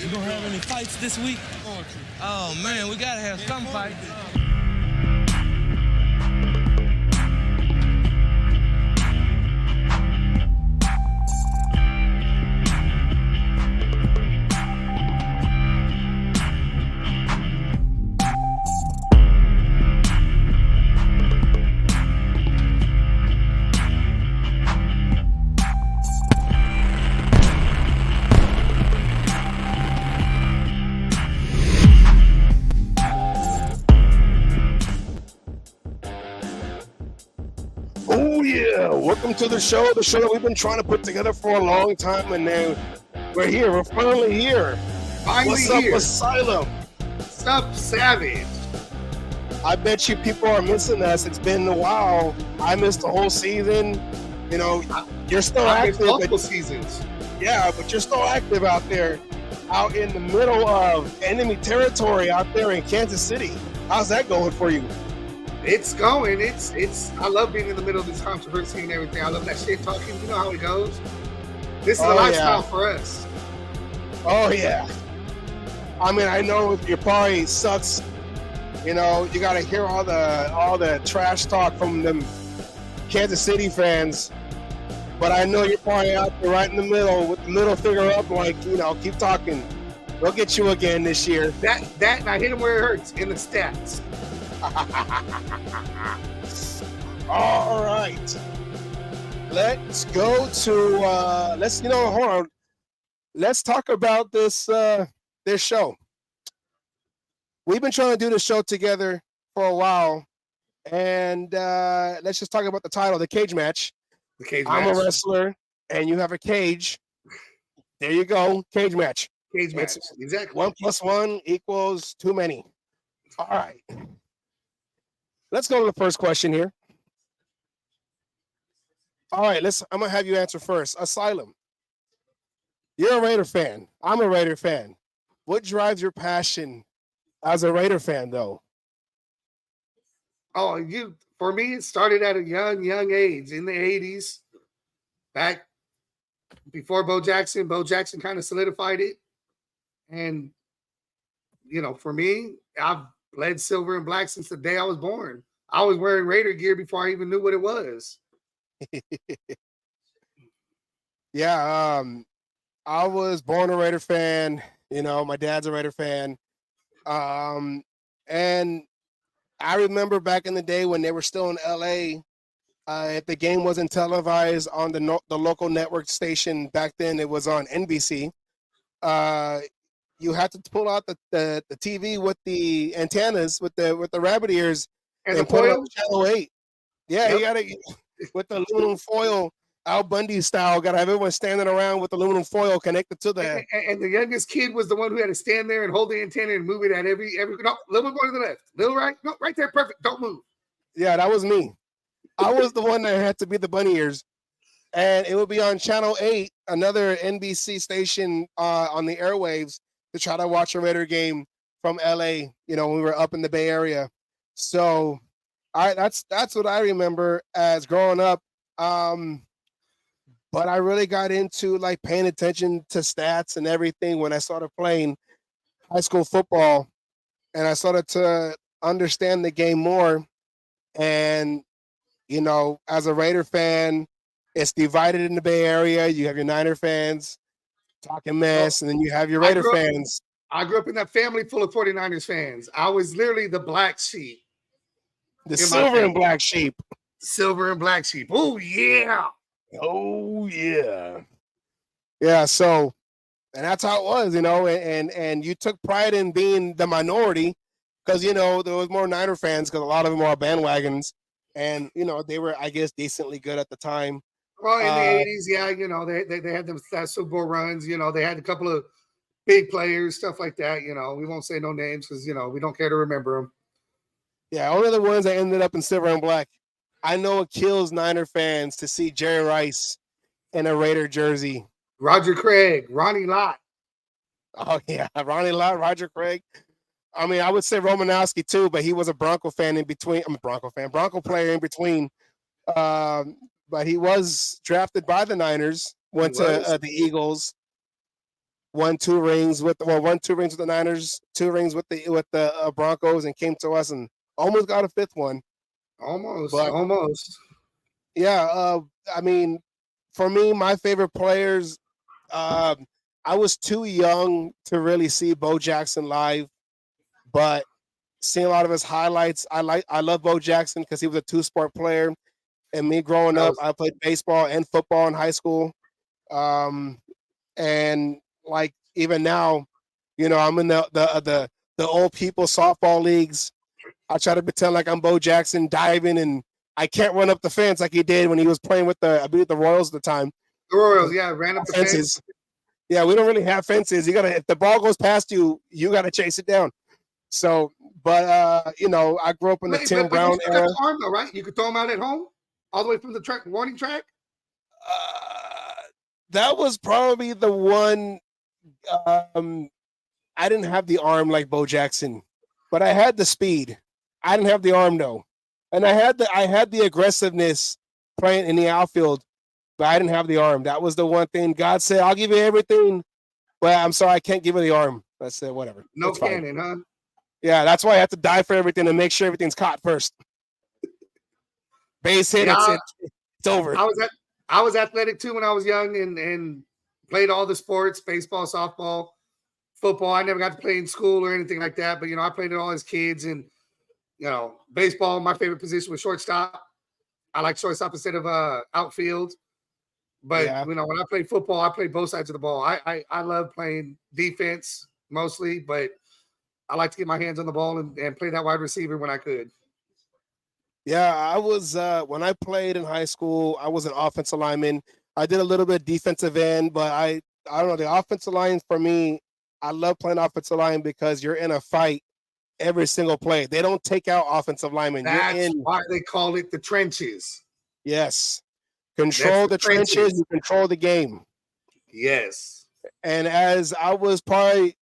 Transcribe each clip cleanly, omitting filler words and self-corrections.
You gonna have any fights this week? Oh man, we gotta have some fights. Oh yeah, welcome to the show that we've been trying to put together for a long time, and then we're here. We're finally here. What's up, Asylum? What's up, Savage? I bet you people are missing us. It's been a while. I missed the whole season. You know, you're still active. Multiple seasons. Yeah, but you're still active out there, out in the middle of enemy territory out there in Kansas City. How's that going for you? It's going. It's. I love being in the middle of this controversy and everything. I love that shit talking. You know how it goes. This is a lifestyle for us. Oh yeah. I mean, I know your party sucks. You know, you got to hear all the trash talk from them Kansas City fans. But I know you're probably out there right in the middle with the middle finger up, like, you know, keep talking. We'll get you again this year. That and I hit him where it hurts in the stats. All right. Let's go to hold on. Let's talk about this show. We've been trying to do this show together for a while, and let's just talk about the title, the cage match. The cage I'm match. a wrestler, and you have a cage. There you go, cage match. Cage match, exactly. 1 + 1 = too many. All right. Let's go to the first question here. All right, I'm gonna have you answer first. Asylum. You're a Raider fan. I'm a Raider fan. What drives your passion as a Raider fan, though? Oh, for me, it started at a young age in the 80s. Back before Bo Jackson. Bo Jackson kind of solidified it. And, for me, I've bled silver and black since the day I was born. I was wearing Raider gear before I even knew what it was. Yeah, I was born a Raider fan. My dad's a Raider fan. And I remember back in the day when they were still in LA, if the game wasn't televised on the local network station back then, it was on NBC. You had to pull out the TV with the antennas, with the rabbit ears, and put it on channel 8. Yeah, yep. You gotta with the aluminum foil, Al Bundy style. Gotta have everyone standing around with aluminum foil connected to the. And the youngest kid was the one who had to stand there and hold the antenna and move it at every. No, little bit more to the left, little right, no, right there, perfect. Don't move. Yeah, that was me. I was the one that had to be the bunny ears, and it would be on channel 8, another NBC station on the airwaves, to try to watch a Raider game from LA. When we were up in the Bay Area. So, that's what I remember as growing up. But I really got into like paying attention to stats and everything when I started playing high school football, and I started to understand the game more. And as a Raider fan, it's divided in the Bay Area. You have your Niner fans talking mess, and then you have your Raider fans. I grew up in that family full of 49ers fans. I was literally the black sheep. The silver and black sheep. Silver and black sheep. Oh, yeah. Oh, yeah. Yeah, so, and that's how it was, and you took pride in being the minority because, there was more Niner fans because a lot of them are bandwagons, and, they were, I guess, decently good at the time. Well, in the 80s, yeah, they had them Super Bowl runs, they had a couple of big players, stuff like that, we won't say no names because, we don't care to remember them. Yeah, only the ones that ended up in silver and black. I know it kills Niner fans to see Jerry Rice in a Raider jersey. Roger Craig, Ronnie Lott. Oh, yeah, Ronnie Lott, Roger Craig. I mean, I would say Romanowski too, but he was a Bronco fan in between. I'm a Bronco player in between. But he was drafted by the Niners, went to the Eagles. won 2 rings with the Niners, 2 rings with the Broncos, and came to us and almost got a 5th one. But Almost. yeah, I mean, for me, my favorite players. I was too young to really see Bo Jackson live, but seeing a lot of his highlights, I love Bo Jackson because he was a 2-sport player. And me growing That up, was I played baseball and football in high school. Um, and like even now, I'm in the old people softball leagues. I try to pretend like I'm Bo Jackson diving, and I can't run up the fence like he did when he was playing with I believe the Royals at the time. the Royals. Yeah, ran up the fence. Fences. Yeah, we don't really have fences. If the ball goes past you, you gotta chase it down. So, but I grew up in the Tim But you Brown still got era. the arm though, right? You could throw them out at home, all the way from the warning track. That was probably the one. I didn't have the arm like Bo Jackson, but I had the speed. I didn't have the arm though, and I had the aggressiveness playing in the outfield, but I didn't have the arm. That was the one thing God said, "I'll give you everything, but I'm sorry, I can't give you the arm." I said, "Whatever, No it's fine." cannon, huh? Yeah, that's why I have to die for everything and make sure everything's caught first. Base hit, Yeah, it's over. I was athletic too when I was young and played all the sports, baseball, softball, football. I never got to play in school or anything like that, but I played it all as kids. And baseball, my favorite position was shortstop. I like shortstop instead of outfield. But Yeah. when I played football, I played both sides of the ball. I love playing defense mostly, but I like to get my hands on the ball and play that wide receiver when I could. Yeah, I was when I played in high school, I was an offensive lineman. I did a little bit of defensive end, but I don't know, the offensive line for me, I love playing offensive line because you're in a fight every single play. They don't take out offensive linemen. You're That's in. why they call it the trenches. Yes. That's Control the the trenches, you control the game. Yes. And as I was probably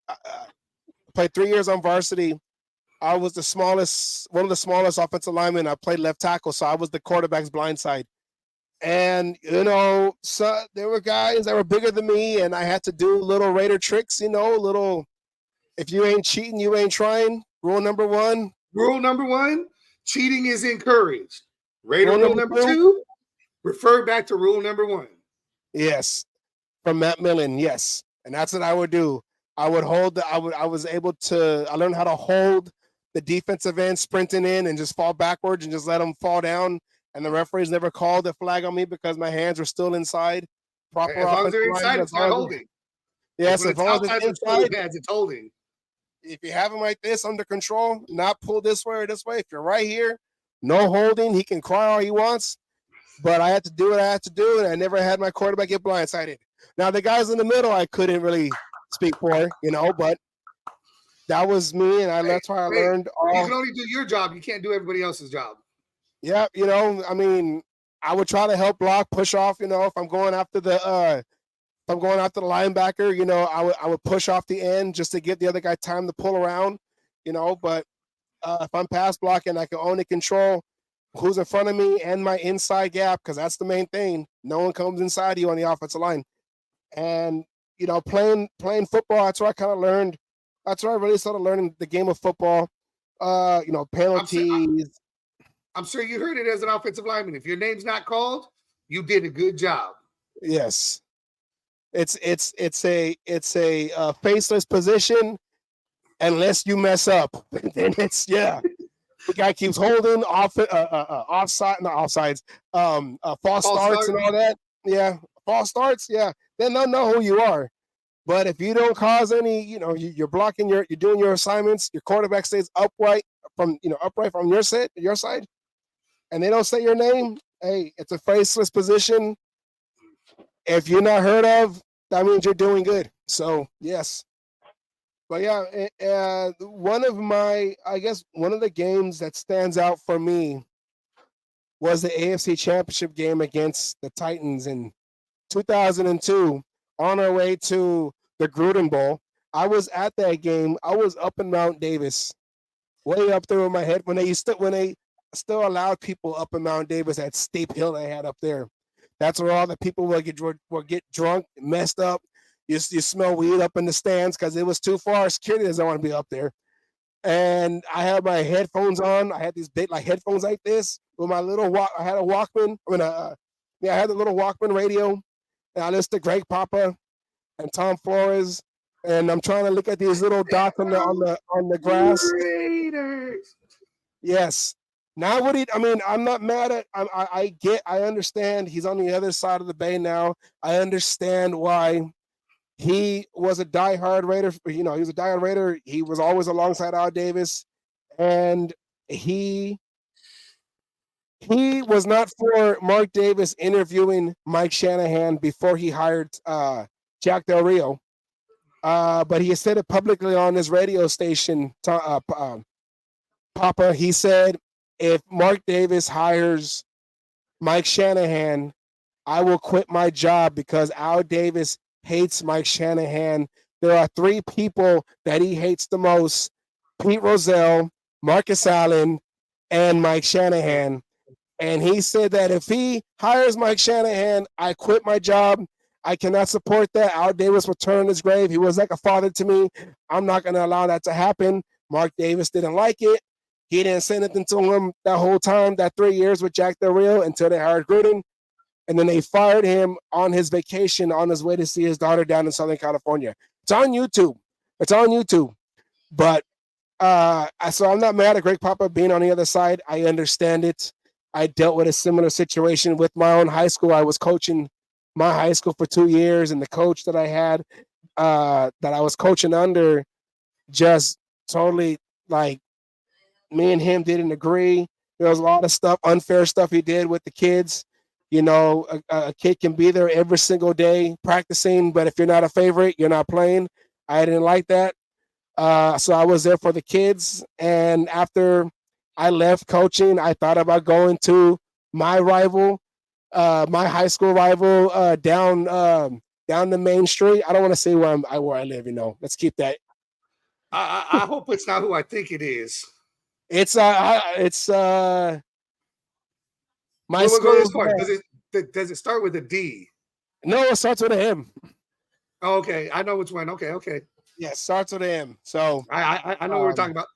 played 3 years on varsity, I was one of the smallest offensive linemen. I played left tackle, so I was the quarterback's blind side. And so there were guys that were bigger than me, and I had to do little Raider tricks. Little. If you ain't cheating, you ain't trying. Rule number 1. Rule number 1: cheating is encouraged. Raider rule number 2. 2: refer back to rule number 1. Yes, from Matt Millen. Yes, and that's what I would do. I would hold. I learned how to hold the defensive end sprinting in and just fall backwards and just let them fall down. And the referees never called a flag on me because my hands were still inside. Proper as long as they're inside, it's not holding. Yes, as long as it's inside, it's holding. If you have him like this under control, not pull this way or this way. If you're right here, no holding. He can cry all he wants. But I had to do what I had to do, and I never had my quarterback get blindsided. Now, the guys in the middle, I couldn't really speak for, but that was me, and that's why I learned all. You can only do your job. You can't do everybody else's job. Yeah, I mean, I would try to help block, push off. If I'm going after the linebacker, I would push off the end just to give the other guy time to pull around. But if I'm pass blocking, I can only control who's in front of me and my inside gap, because that's the main thing. No one comes inside you on the offensive line. And playing football, that's where I kind of learned. That's where I really started learning the game of football. Penalties. I'm sure you heard it as an offensive lineman. If your name's not called, you did a good job. Yes, it's a faceless position unless you mess up. Then the guy keeps holding offside, not offsides, false starts and all that. Yeah, false starts. Yeah, then they'll know who you are. But if you don't cause any, you're blocking you're doing your assignments. Your quarterback stays upright from your side, and they don't say your name. Hey, it's a faceless position. If you're not heard of, that means you're doing good. So yes. But yeah, one of the games that stands out for me was the AFC Championship game against the Titans in 2002 on our way to the Gruden Bowl. I was at that game. I was up in Mount Davis, way up there in my head when they still allowed people up in Mount Davis, that steep hill they had up there. That's where all the people will get drunk, messed up. You smell weed up in the stands because it was too far. Security doesn't want to be up there. And I had my headphones on. I had these big like headphones like this with my little walk. I had a Walkman. I had the little Walkman radio, and I listened to Greg Papa and Tom Flores, and I'm trying to look at these little dots on the grass. Raiders. Yes. Now what I mean, I'm not mad at. I understand. He's on the other side of the bay now. I understand why. He was a diehard Raider. He was a diehard Raider. He was always alongside Al Davis, and he was not for Mark Davis interviewing Mike Shanahan before he hired Jack Del Rio. But he said it publicly on his radio station. Papa, he said, if Mark Davis hires Mike Shanahan, I will quit my job because Al Davis hates Mike Shanahan. There are 3 people that he hates the most: Pete Rozelle, Marcus Allen, and Mike Shanahan. And he said that if he hires Mike Shanahan, I quit my job. I cannot support that. Al Davis will turn in his grave. He was like a father to me. I'm not going to allow that to happen. Mark Davis didn't like it. He didn't say anything to him that whole time, that 3 years with Jack Del Rio, until they hired Gruden. And then they fired him on his vacation on his way to see his daughter down in Southern California. It's on YouTube. But so I'm not mad at Greg Papa being on the other side. I understand it. I dealt with a similar situation with my own high school. I was coaching my high school for 2 years, and the coach that I had that I was coaching under just totally, like, me and him didn't agree. There was a lot of stuff, unfair stuff he did with the kids. A kid can be there every single day practicing, but if you're not a favorite, you're not playing. I didn't like that. So I was there for the kids. And after I left coaching, I thought about going to my rival, my high school rival, down the main street. I don't want to say where I live. Let's keep that. I hope it's not who I think it is. It's my We'll go school. this far. Does it start with a D? No, it starts with an M. Oh, okay, I know which one. Okay. Yeah, it starts with an M. So I know what we're talking about,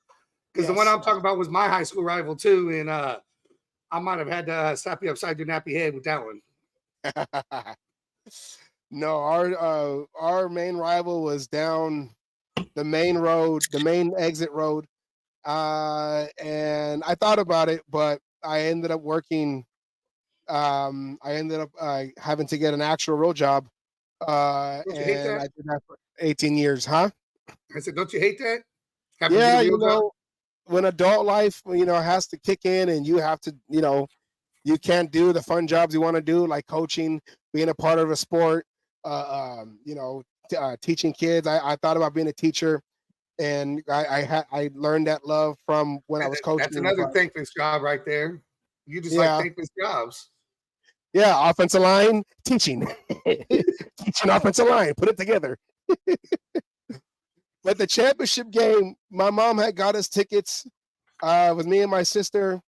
because the one I'm talking about was my high school rival too, and I might have had to slap you upside your nappy head with that one. No, our main rival was down the main road, the main exit road. And I thought about it, but I ended up working. I ended up having to get an actual real job. Don't you hate And that? I did that for 18 years, huh? I said, don't you hate that? Yeah, when adult life, has to kick in, and you have to, you can't do the fun jobs you want to do, like coaching, being a part of a sport, teaching kids. I thought about being a teacher, and I learned that love from when I was coaching. That's another thankless job right there. You just like thankless jobs. Yeah, offensive line, teaching. Teaching offensive line, put it together. But the championship game, my mom had got us tickets with me and my sister.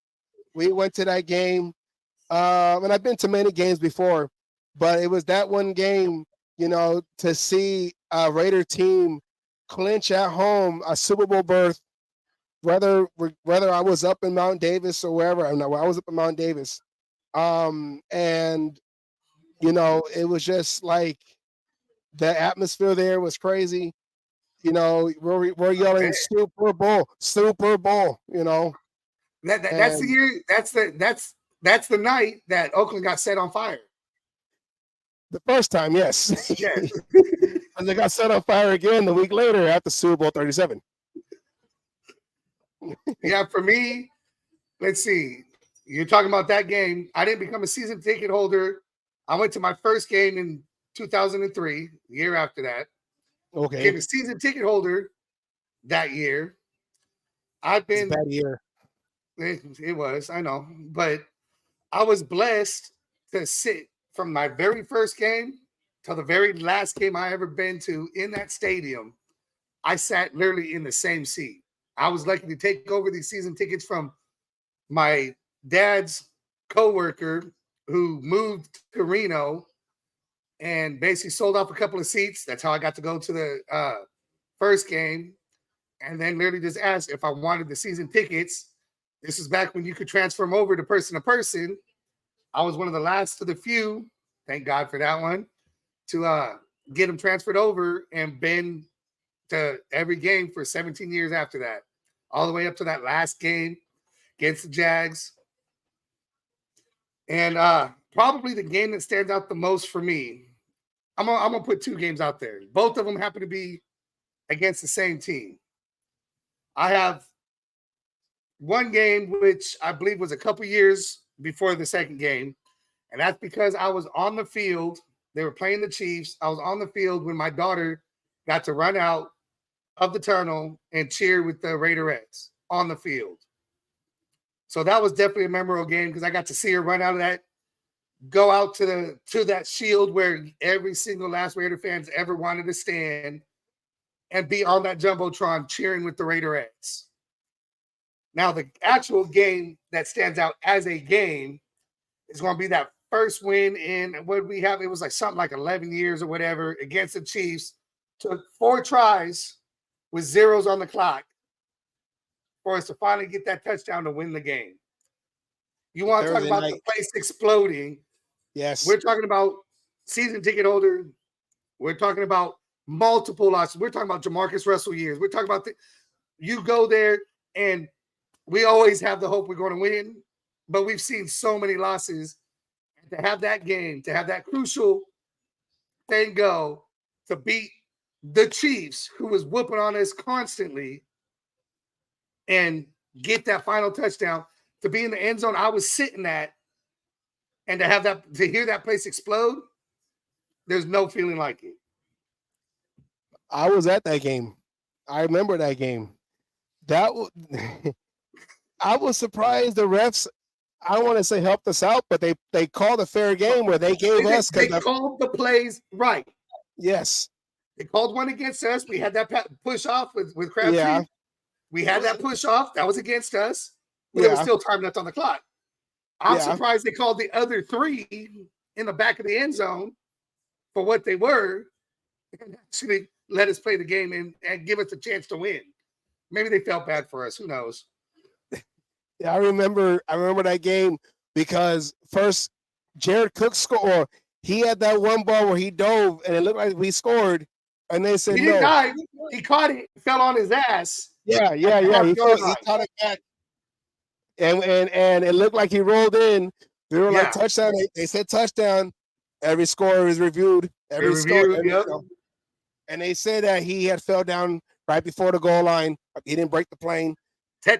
We went to that game. And I've been to many games before, but it was that one game, to see a Raider team clinch at home a Super Bowl berth, whether I was up in Mount Davis or wherever. I was up in Mount Davis. And it was just like the atmosphere there was crazy. We're yelling Super Bowl, Super Bowl. That's the year. That's the night that Oakland got set on fire. The first time, yes. Yes. And they got set on fire again the week later after Super Bowl 37. Yeah, for me, let's see. You're talking about that game. I didn't become a season ticket holder. I went to my first game in 2003, the year after that. Okay. Became a season ticket holder that year. I've been that year. It was, I know, but I was blessed to sit from my very first game till the very last game I ever been to in that stadium. I sat literally in the same seat. I was lucky to take over these season tickets from my dad's coworker who moved to Reno, and basically sold off a couple of seats. That's how I got to go to the first game. And then literally just asked if I wanted the season tickets. This is back when you could transfer them over to person. I was one of the last of the few, thank God for that one, to get them transferred over and been to every game for 17 years after that, all the way up to that last game against the Jags. And probably the game that stands out the most for me, I'm gonna put two games out there. Both of them happen to be against the same team. I have one game, which I believe was a couple years before the second game, and that's because I was on the field. They were playing the Chiefs. I was on the field when my daughter got to run out of the tunnel and cheer with the Raiderettes on the field. So that was definitely a memorable game because I got to see her run out of that, go out to that shield where every single last Raider fans ever wanted to stand and be on that Jumbotron cheering with the Raiderettes. Now, the actual game that stands out as a game is going to be that first win in what we have. It was like something like 11 years or whatever against the Chiefs. Took 4 tries with zeros on the clock for us to finally get that touchdown to win the game. You want to talk about the place exploding? Yes. We're talking about season ticket holder. We're talking about multiple losses. We're talking about Jamarcus Russell years. We're talking about you go there and we always have the hope we're going to win, but we've seen so many losses. And to have that game, to have that crucial thing go, to beat the Chiefs, who was whooping on us constantly, and get that final touchdown, to be in the end zone I was sitting at, and to have that, to hear that place explode, there's no feeling like it. I was at that game. I remember that game. That was, I was surprised the refs, I don't want to say helped us out, but they called a fair game where they gave us. They called the plays right. Yes. They called one against us. We had that push off with Crabtree. Yeah. We had that push off. That was against us. But there was still time left on the clock. I'm surprised they called the other 3 in the back of the end zone for what they were and actually let us play the game and give us a chance to win. Maybe they felt bad for us. Who knows? Yeah, I remember that game because first Jared Cook scored. He had that one ball where he dove and it looked like we scored. And they said he didn't die. He caught it, fell on his ass. Yeah. He caught it back. And it looked like he rolled in. We were like touchdown. They said touchdown. Every score is reviewed. Every score. And they said that he had fell down right before the goal line. He didn't break the plane.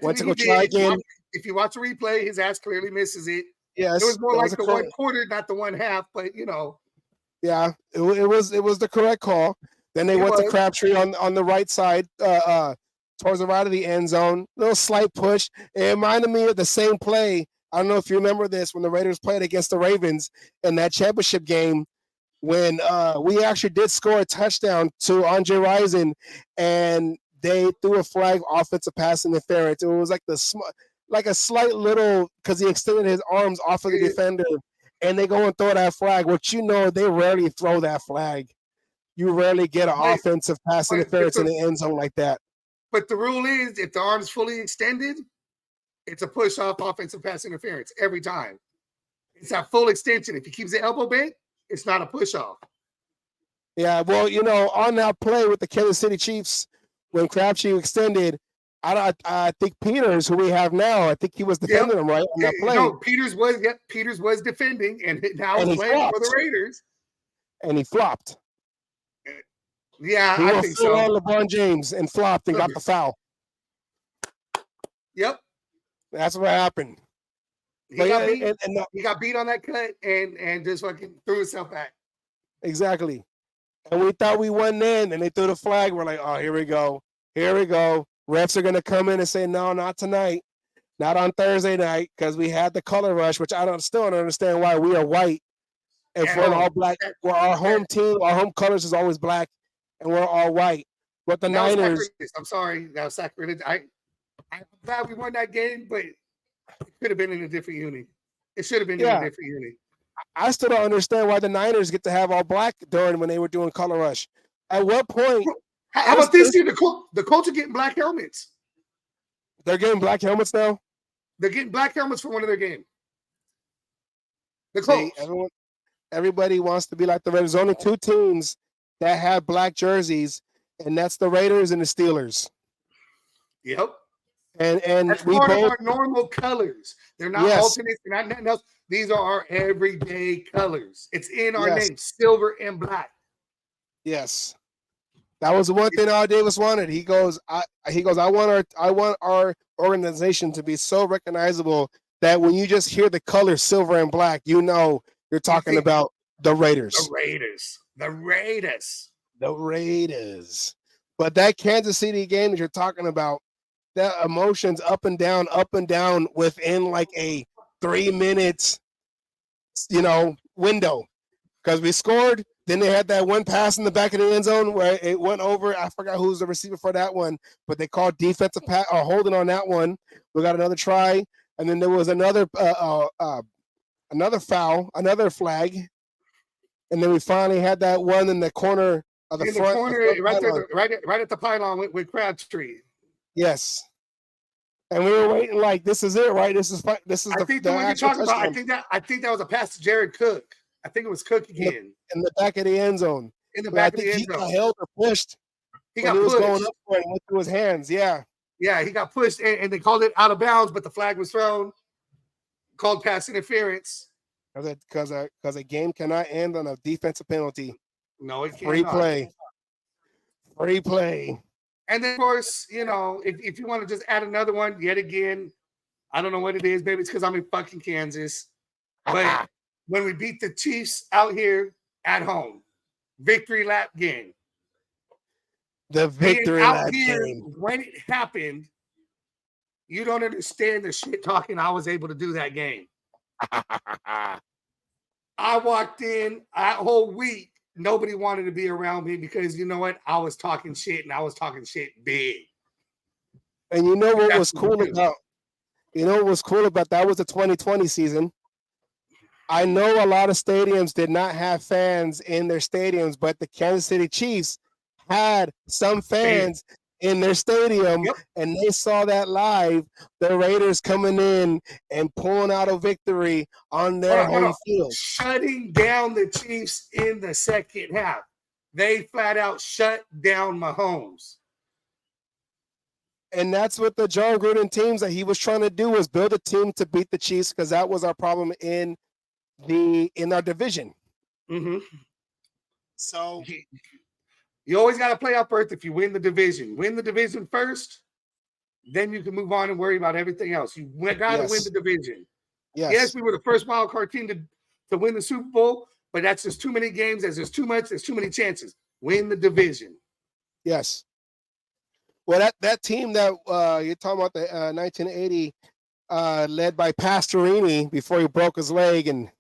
Went to go try again. If you watch the replay, his ass clearly misses it. Yes, it was more like the 1 quarter, not the 1/2. But you know, yeah, it was the correct call. Then they went to Crabtree on the right side, towards the right of the end zone. Little slight push. It reminded me of the same play. I don't know if you remember this when the Raiders played against the Ravens in that championship game when we actually did score a touchdown to Andre Rison, and they threw a flag offensive pass interference. It was like a slight little, because he extended his arms off of the defender, and they go and throw that flag, which they rarely throw that flag. You rarely get an offensive pass interference in the end zone like that. But the rule is, if the arm's fully extended, it's a push-off offensive pass interference every time. It's that full extension. If he keeps the elbow bent, it's not a push-off. Yeah, well, on that play with the Kansas City Chiefs, when Crabtree extended, I think Peters, who we have now, I think he was defending him right on that play. No, Peters was defending, and now he's playing for the Raiders. And he flopped. Yeah, I think so. On LeBron James and flopped and got the foul. Yep, that's what happened. He got beat on that cut and just fucking threw himself back. Exactly. And we thought we won then, and they threw the flag. We're like, oh, here we go. Refs are going to come in and say, no, not tonight. Not on Thursday night, because we had the color rush, which I still don't understand why we are white. And we're all black. Our home team, our home colors is always black, and we're all white. But the Niners. I'm sorry. That was sacrilege. I'm glad we won that game, but it could have been in a different uni. It should have been in a different uni. I still don't understand why the Niners get to have all black during when they were doing Color Rush. At what point? How about this year? The Colts are getting black helmets. They're getting black helmets now. They're getting black helmets for one of their games. The See, Colts. everybody wants to be like the Raiders. There's only two teams that have black jerseys, and that's the Raiders and the Steelers. Yep. And that's we part of both our normal colors. They're not alternates. They're not nothing else. These are our everyday colors. It's in our name, silver and black. Yes. That was the one thing Al Davis wanted. He goes, I want our organization to be so recognizable that when you just hear the color silver and black, you know you're talking about the Raiders. The Raiders. But that Kansas City game that you're talking about, that emotions up and down within like a 3 minutes, window. Because we scored, then they had that one pass in the back of the end zone where it went over. I forgot who's the receiver for that one, but they called defensive pass or holding on that one. We got another try, and then there was another foul, another flag, and then we finally had that one in the corner of the front. Right at the pylon with Crabtree. Yes. And we were waiting like, this is it, right? This is I think the one you're talking about. I think that was a pass to Jared Cook. I think it was Cook again. In the back of the end zone. In the back of the end zone. He got held or pushed. He was going up for it and went through his hands. Yeah. Yeah, he got pushed and they called it out of bounds, but the flag was thrown. Called pass interference. Because a game cannot end on a defensive penalty. No, it can't. Free play. And then, of course, if you want to just add another one, yet again, I don't know what it is, baby. It's because I'm in fucking Kansas. But when we beat the Chiefs out here at home, victory lap game. The victory lap game. When it happened, you don't understand the shit talking I was able to do that game. I walked in that whole week. Nobody wanted to be around me because you know what? I was talking shit and I was talking shit big. And you know what was cool about? That was the 2020 season. I know a lot of stadiums did not have fans in their stadiums, but the Kansas City Chiefs had some fans in their stadium, and they saw that live. The Raiders coming in and pulling out a victory on their home field, shutting down the Chiefs in the second half. They flat out shut down Mahomes. And that's what the John Gruden teams that he was trying to do was build a team to beat the Chiefs because that was our problem in our division. Mm-hmm. So you always got to play out first if you win the division. Win the division first, then you can move on and worry about everything else. You got to win the division. Yes, we were the first wild card team to win the Super Bowl, but that's just too many games. There's too many chances. Win the division. Yes. Well, that team that you're talking about, the 1980, led by Pastorini before he broke his leg and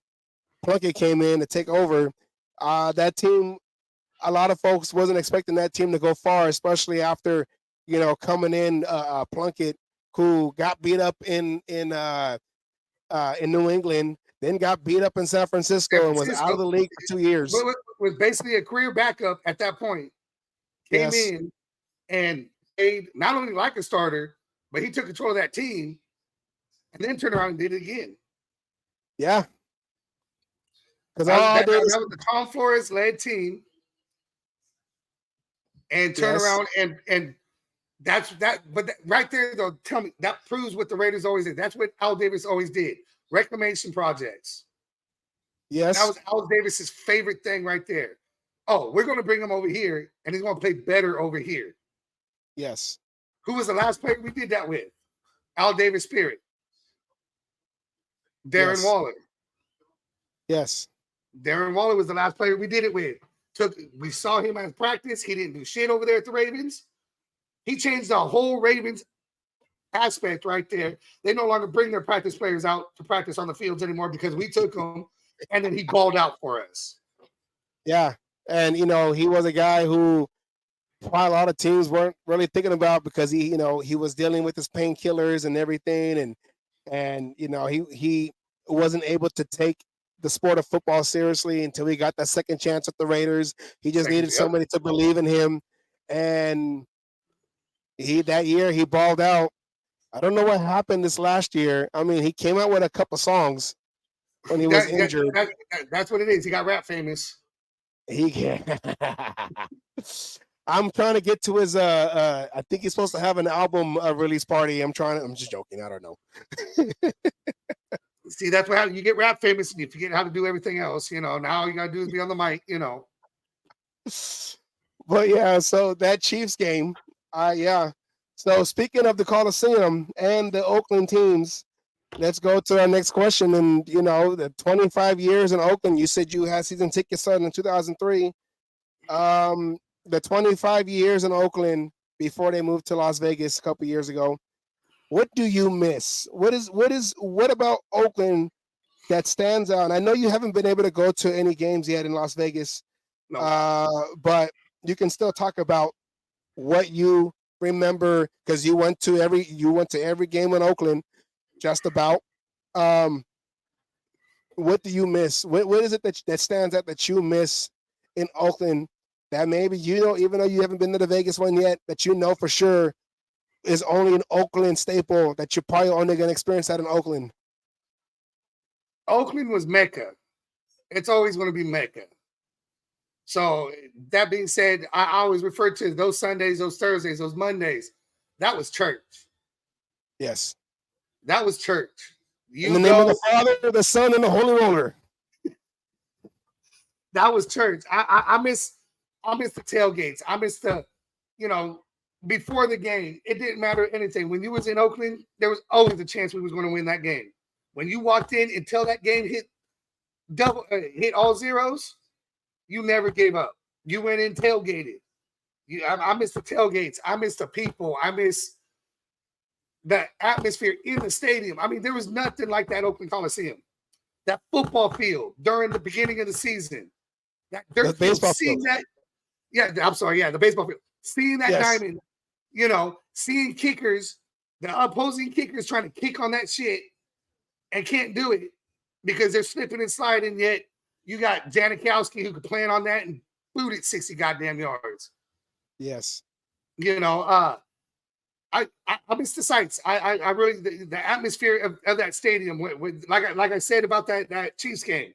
Plunkett came in to take over. That team, a lot of folks wasn't expecting that team to go far, especially after coming in Plunkett, who got beat up in New England, then got beat up in San Francisco and was out of the league for 2 years. Was basically a career backup at that point. Came in and played not only like a starter, but he took control of that team and then turned around and did it again. Yeah. Because that was the Tom Flores led team. And turn around and that's that. But right there, though, tell me, that proves what the Raiders always did. That's what Al Davis always did. Reclamation projects. Yes. That was Al Davis's favorite thing right there. Oh, we're going to bring him over here, and he's going to play better over here. Yes. Who was the last player we did that with? Al Davis Spirit. Darren Waller. Yes. Darren Waller was the last player we did it with. We saw him at practice. He didn't do shit over there at the Ravens. He changed the whole Ravens aspect right there. They no longer bring their practice players out to practice on the fields anymore because we took them, and then he balled out for us. Yeah, and he was a guy who probably a lot of teams weren't really thinking about because he was dealing with his painkillers and everything, and he wasn't able to take the sport of football seriously until he got that second chance with the Raiders. He just needed somebody to believe in him, and that year he balled out. I don't know what happened this last year. I mean, he came out with a couple songs when he was injured. That's what it is. He got rap famous. He I'm trying to get to his I think he's supposed to have an album release party. I'm just joking. I don't know. See, that's how you get rap famous and you forget how to do everything else. Now all you gotta do is be on the mic, But yeah, so that Chiefs game, yeah. So speaking of the Coliseum and the Oakland teams, let's go to our next question. And the 25 years in Oakland, you said you had season tickets starting in 2003. The 25 years in Oakland before they moved to Las Vegas a couple years ago. What do you miss? What about Oakland that stands out? And I know you haven't been able to go to any games yet in Las Vegas, but you can still talk about what you remember because you went to every game in Oakland, just about. What do you miss? What is it that stands out that you miss in Oakland that maybe even though you haven't been to the Vegas one yet, that for sure is only an Oakland staple that you're probably only going to experience that in Oakland? Oakland was Mecca. It's always going to be Mecca. So that being said, I always refer to those Sundays, those Thursdays, those Mondays. That was church. Yes. That was church. In the name of the Father, the Son, and the Holy Roller. That was church. I miss the tailgates. I miss the, before the game. It didn't matter anything. When you was in Oakland, there was always a chance we was going to win that game. When you walked in until that game hit all zeros, you never gave up. You went in tailgated. I miss the tailgates. I miss the people. I miss the atmosphere in the stadium. I mean, there was nothing like that Oakland Coliseum. That football field during the beginning of the season. That dirt field. Seeing that, the baseball field. Seeing that diamond, seeing kickers, the opposing kickers trying to kick on that shit and can't do it because they're slipping and sliding, yet you got Janikowski who could plan on that and boot it 60 goddamn yards. Yes. I miss the sights. I really the atmosphere of that stadium. Like I said about that Chiefs game,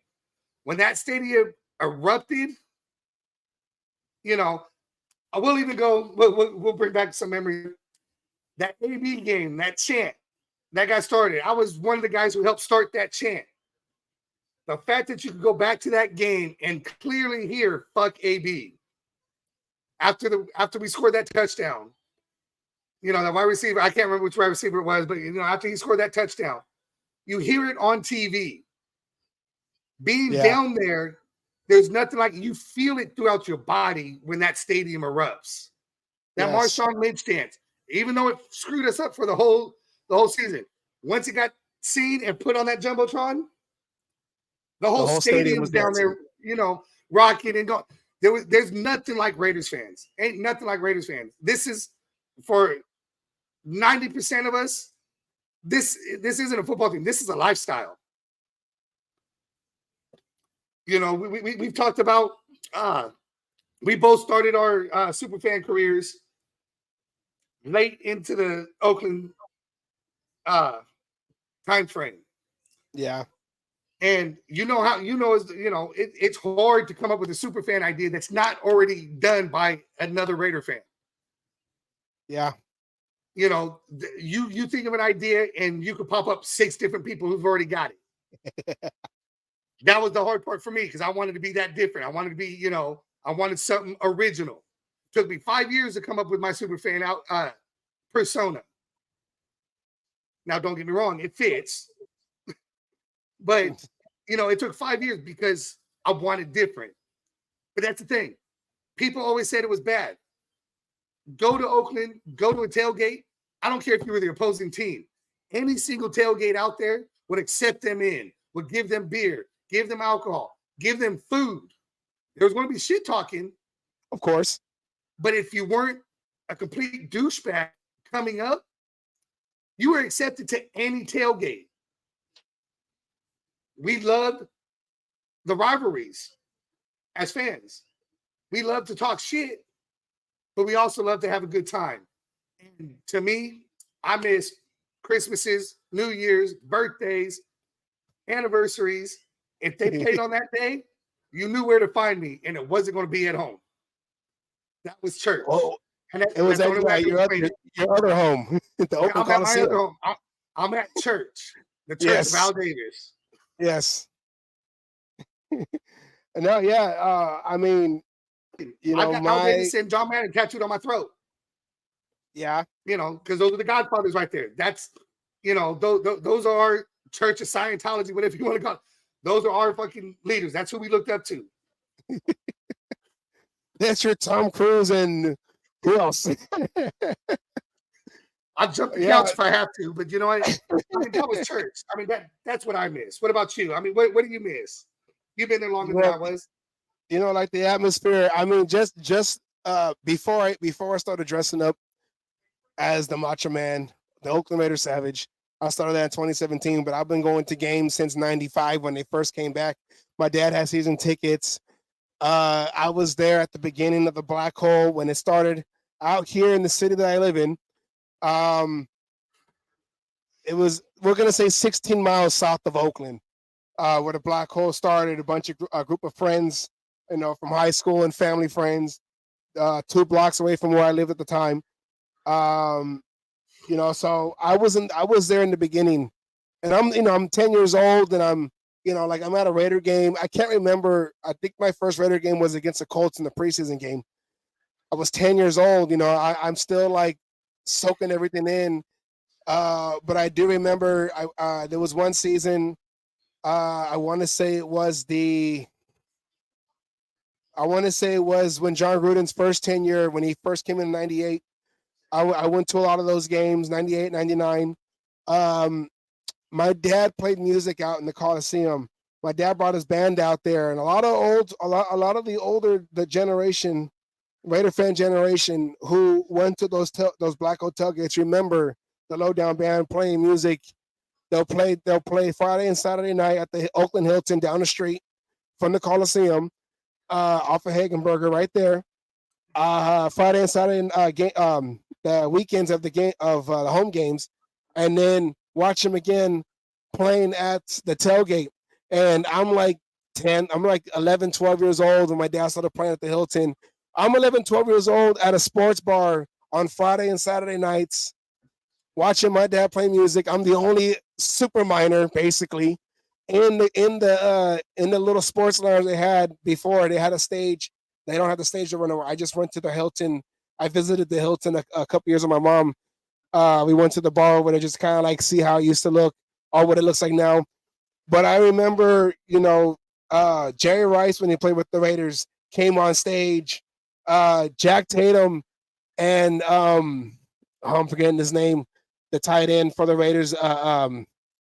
when that stadium erupted, I will even go. We'll bring back some memory. That AB game, that chant that got started. I was one of the guys who helped start that chant. The fact that you could go back to that game and clearly hear "fuck AB" after we scored that touchdown. The wide receiver, I can't remember which wide receiver it was, but after he scored that touchdown, you hear it on TV. Being down there, there's nothing like you feel it throughout your body when that stadium erupts. That Marshawn Lynch dance, even though it screwed us up for the whole season, once it got seen and put on that Jumbotron, the whole stadium was down there, rocking and going. There's nothing like Raiders fans. Ain't nothing like Raiders fans. This is for 90% of us. This isn't a football team. This is a lifestyle. We've talked about. We both started our super fan careers late into the Oakland time frame. Yeah. And it's hard to come up with a super fan idea that's not already done by another Raider fan. Yeah. You think of an idea and you could pop up 6 different people who've already got it. That was the hard part for me because I wanted to be that different. I wanted to be, I wanted something original. It took me 5 years to come up with my super fan persona. Now, don't get me wrong, it fits. But, it took 5 years because I wanted different. But that's the thing. People always said it was bad. Go to Oakland, go to a tailgate. I don't care if you were the opposing team. Any single tailgate out there would accept them in, would give them beer, give them alcohol, give them food. There was going to be shit talking. Of course. But if you weren't a complete douchebag coming up, you were accepted to any tailgate. We loved the rivalries as fans. We love to talk shit, but we also love to have a good time. And to me, I miss Christmases, New Year's, birthdays, anniversaries. If they played on that day, you knew where to find me, and it wasn't going to be at home. That was church. Oh, And it was that's the only way I at can explain it. your other home, the Oakland I'm at my other Coliseum. home. I'm at church, the church Yes. of Al Davis. Yes. No, yeah. I mean, you I know, got Al Davis and John Madden tattooed on my throat. yeah. You know, because those are the Godfathers right there. That's, you know, those are our Church of Scientology, whatever you want to call it. Those are our fucking leaders. That's who we looked up to. That's your Tom Cruise and who else? I'll jump the couch if I have to, but you know what? I mean, that was church. I mean, that's what I miss. What about you? I mean, what do you miss? You've been there longer than I was. You know, like the atmosphere. I mean, just before I started dressing up as the Macho Man, the Oakland Raider Savage, I started that in 2017, but I've been going to games since '95 when they first came back. My dad had season tickets. I was there at the beginning of the Black Hole when it started out here in the city that I live in. It was, we're gonna say 16 miles south of Oakland, where the Black Hole started. A group of friends, you know, from high school and family friends, 2 blocks away from where I lived at the time. You know, so I was there in the beginning, and I'm 10 years old, and I'm at a Raider game. I can't remember. I think my first Raider game was against the Colts in the preseason game. I was 10 years old. You know, I'm still like soaking everything in. But I do remember there was one season. I want to say it was when John Gruden's first tenure, when he first came in '98. I went to a lot of those games, '98, '99. My dad played music out in the Coliseum. My dad brought his band out there, and a lot of the older generation, Raider fan generation, who went to those Black Hotel gates remember the Lowdown Band playing music. They'll play Friday and Saturday night at the Oakland Hilton down the street from the Coliseum, off of Hagenberger right there. Friday and Saturday the weekends of the game of the home games, and then watch them again playing at the tailgate. And I'm like 11, 12 years old when my dad started playing at the Hilton. I'm 11, 12 years old at a sports bar on Friday and Saturday nights, watching my dad play music. I'm the only super minor, basically, in the little sports lounge they had before. They had a stage. They don't have the stage to run over. I just went to the Hilton. I visited the Hilton a couple years with my mom. We went to the bar over there just kind of like see how it used to look or what it looks like now. But I remember, Jerry Rice, when he played with the Raiders, came on stage. Jack Tatum and I'm forgetting his name, the tight end for the Raiders,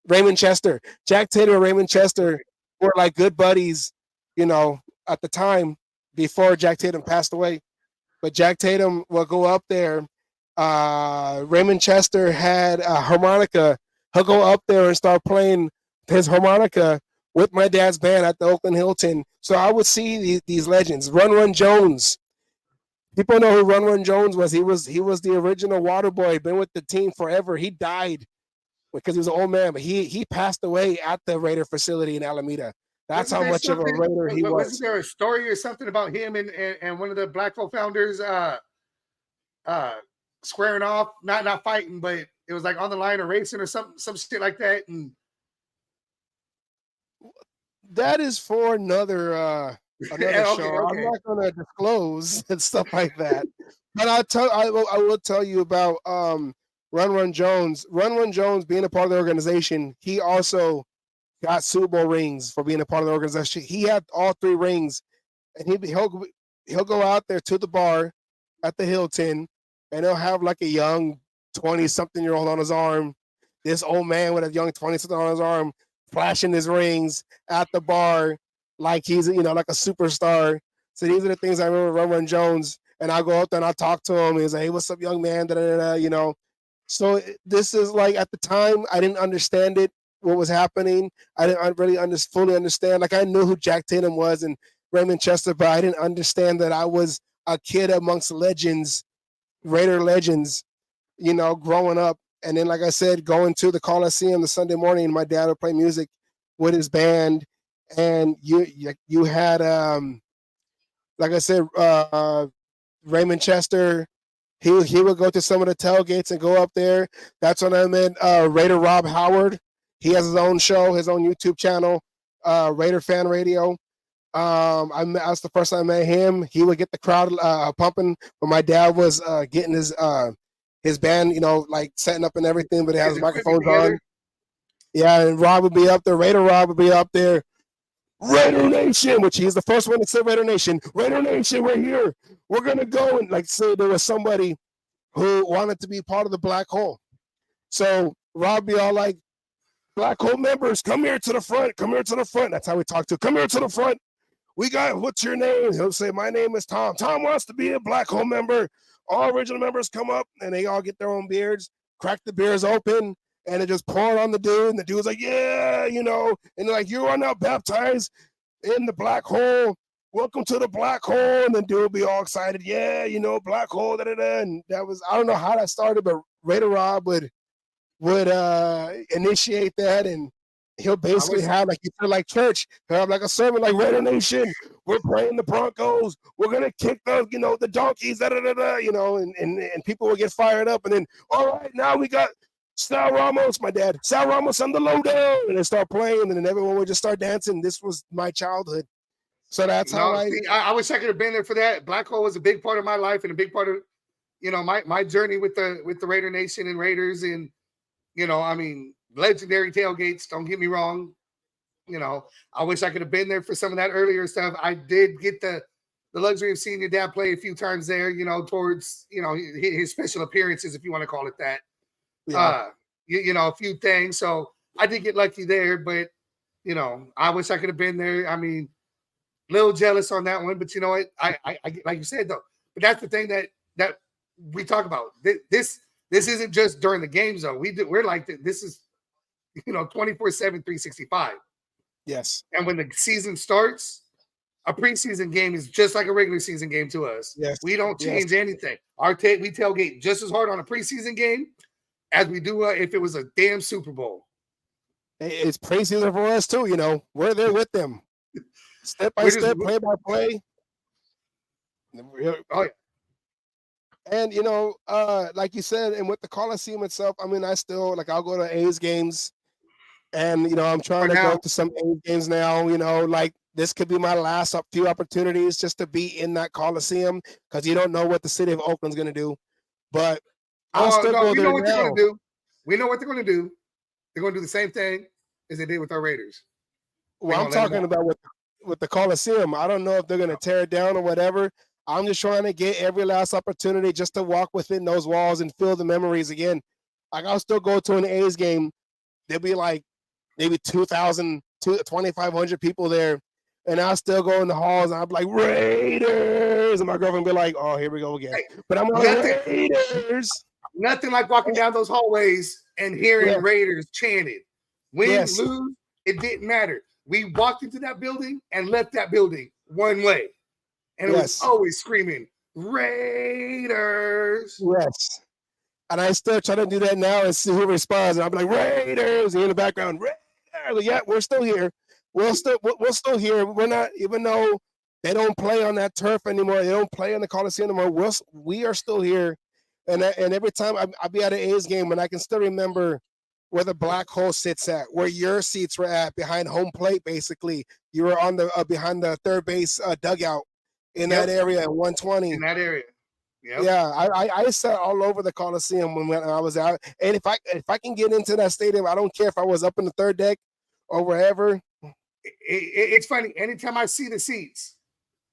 Raymond Chester. Jack Tatum and Raymond Chester were like good buddies, at the time before Jack Tatum passed away. But Jack Tatum will go up there. Raymond Chester had a harmonica. He'll go up there and start playing his harmonica with my dad's band at the Oakland Hilton. So I would see these legends. Run Jones. People know who Run Jones was. He was the original water boy. Been with the team forever. He died because he was an old man, but he passed away at the Raider facility in Alameda. That's how much of a Raider he was. Wasn't there a story or something about him and one of the Black Hole founders squaring off, not fighting, but it was like on the line of racing or some shit like that? And that is for another show. I'm not going to disclose and stuff like that. But I will tell you about Run Jones. Run Jones being a part of the organization, he also got Super Bowl rings for being a part of the organization. He had all 3 rings, and he'll go out there to the bar at the Hilton, and he'll have like a young 20-something-year-old on his arm. This old man with a young 20-something on his arm, flashing his rings at the bar like he's like a superstar. So these are the things I remember Run Jones. And I'll go up there and I'll talk to him. He's like, "Hey, what's up, young man?" So this is like, at the time I didn't understand it. what was happening. I didn't really fully understand. Like I knew who Jack Tatum was and Raymond Chester, but I didn't understand that I was a kid amongst legends, Raider legends, growing up. And then, like I said, going to the Coliseum the Sunday morning, my dad would play music with his band, and you had like I said, Raymond Chester. He would go to some of the tailgates and go up there. That's when I met Raider Rob Howard. He has his own show, his own YouTube channel, Raider Fan Radio. That's the first time I met him. He would get the crowd pumping when my dad was getting his band, like setting up and everything, but he has his microphones on. Yeah, and Rob would be up there. Raider Rob would be up there. Raider Nation, which he's the first one to say Raider Nation. Raider Nation, we're here. We're gonna go. And like say there was somebody who wanted to be part of the black hole. So Rob be all like, black hole members, come here to the front. Come here to the front. That's how we talk to. Come here to the front. We got, what's your name? He'll say, my name is Tom. Tom wants to be a black hole member. All original members come up and they all get their own beards, crack the beers open, and they just pour it on the dude. And the dude's like, yeah, and they're like, you are now baptized in the black hole. Welcome to the black hole. And the dude will be all excited. Yeah, black hole. Da, da, da. And that was, I don't know how that started, but Raider Rob would initiate that. And he'll basically have, like you said, like church, he'll have like a sermon like Raider Nation. We're playing the Broncos. We're going to kick those, the donkeys, da, da, da, da, and people will get fired up. And then, all right, now we got Sal Ramos, my dad. Sal Ramos on the lowdown. And they start playing, and then everyone would just start dancing. This was my childhood. So that's how I wish I could have been there for that. Black hole was a big part of my life and a big part of, my journey with the Raider Nation and Raiders. And, legendary tailgates, don't get me wrong. I wish I could have been there for some of that earlier stuff. I did get the luxury of seeing your dad play a few times there, towards, his special appearances, if you want to call it that. Yeah. A few things. So I did get lucky there, but, I wish I could have been there. I mean, a little jealous on that one, but you know what? I like you said, though, but that's the thing that we talk about. This isn't just during the games, though. We're like, this is, 24/7, 365. Yes. And when the season starts, a preseason game is just like a regular season game to us. Yes. We don't change anything. We tailgate just as hard on a preseason game as we do if it was a damn Super Bowl. It's preseason for us too. We're there with them, step by step, play by play. Oh yeah. And like you said, and with the Coliseum itself, I mean, I still I'll go to A's games, and I'm trying to go to some A's games now. Like this could be my last few opportunities just to be in that Coliseum, because you don't know what the city of Oakland's going to do. But I'll still go there now. We know what they're going to do. We know what they're going to do. They're going to do the same thing as they did with our Raiders. Well, I'm talking about with the Coliseum. I don't know if they're going to tear it down or whatever. I'm just trying to get every last opportunity just to walk within those walls and feel the memories again. I'll still go to an A's game. There'll be like maybe 2,000, 2,500 people there. And I'll still go in the halls and I'll be like, Raiders. And my girlfriend will be like, oh, here we go again. But I'm like, Raiders. Nothing like walking down those hallways and hearing Raiders chanted. Win, lose, it didn't matter. We walked into that building and left that building one way. And it was always screaming, Raiders. Yes. And I still try to do that now and see who responds. And I'll be like, Raiders. And in the background, Raiders. Yeah, we're still here. We're still here. We're not, even though they don't play on that turf anymore. They don't play in the Coliseum anymore. We are still here. And every time I'll be at an A's game, and I can still remember where the black hole sits at, where your seats were at, behind home plate, basically. You were on the behind the third base dugout. In that area, 120. In that area, yeah. I sat all over the Coliseum when I was out, and if I can get into that stadium, I don't care if I was up in the third deck or wherever. It's funny. Anytime I see the seats,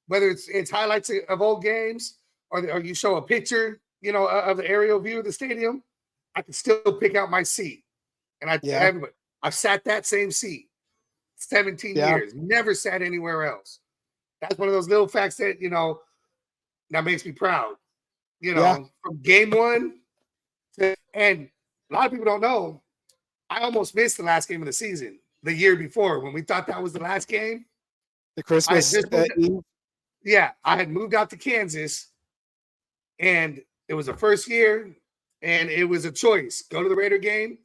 whether it's highlights of old games or you show a picture, of the aerial view of the stadium, I can still pick out my seat, and I've sat that same seat 17 years, never sat anywhere else. That's one of those little facts that, that makes me proud, from game one. And a lot of people don't know, I almost missed the last game of the season the year before when we thought that was the last game. The Christmas Eve. Yeah, I had moved out to Kansas, and it was the first year, and it was a choice: go to the Raider game,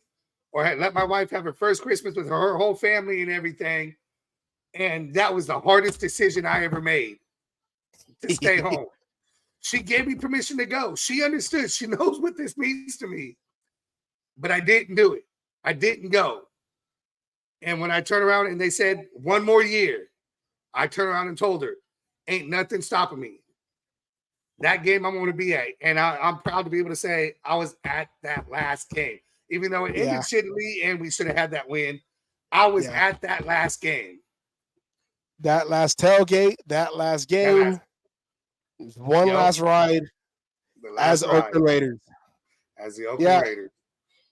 or let my wife have her first Christmas with her whole family and everything. And that was the hardest decision I ever made, to stay home. She gave me permission to go. She understood. She knows what this means to me. But I didn't do it. I didn't go. And when I turned around and they said, one more year, I turned around and told her, ain't nothing stopping me. That game I'm going to be at. And I'm proud to be able to say I was at that last game. Even though it ended shittily and we should have had that win, I was at that last game. That last tailgate, that last game, last ride as Oakland Raiders. As the Oakland Raiders.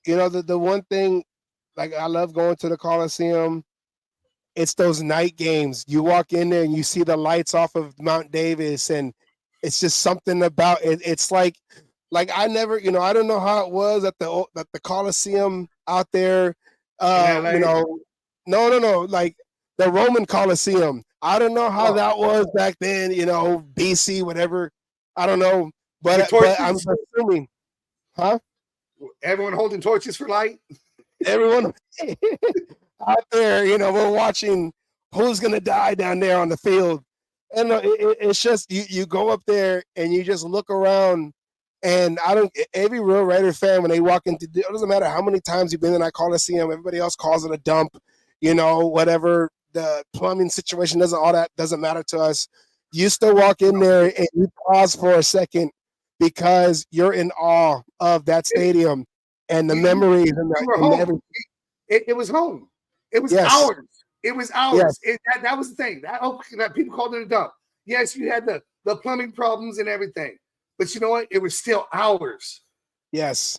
You know, the one thing, like, I love going to the Coliseum. It's those night games. You walk in there and you see the lights off of Mount Davis, and it's just something about it. It's like I never, you know, I don't know how it was at the Coliseum out there. You know, no, like the Roman Coliseum. I don't know how that was back then, you know, BC, whatever. I don't know. But I'm assuming, huh? Everyone holding torches for light. Everyone out there, you know, we're watching who's going to die down there on the field. And it's just, you go up there and you just look around, and every real Raider fan, when they walk into, it doesn't matter how many times you've been in that Coliseum, everybody else calls it a dump, you know, whatever, the plumbing situation doesn't matter to us. You still walk in there and you pause for a second because you're in awe of that stadium and the memories and everything. It was home. It was ours. It was ours. Yes. That was the thing. That people called it a dump. Yes, you had the plumbing problems and everything, but you know what? It was still ours. Yes.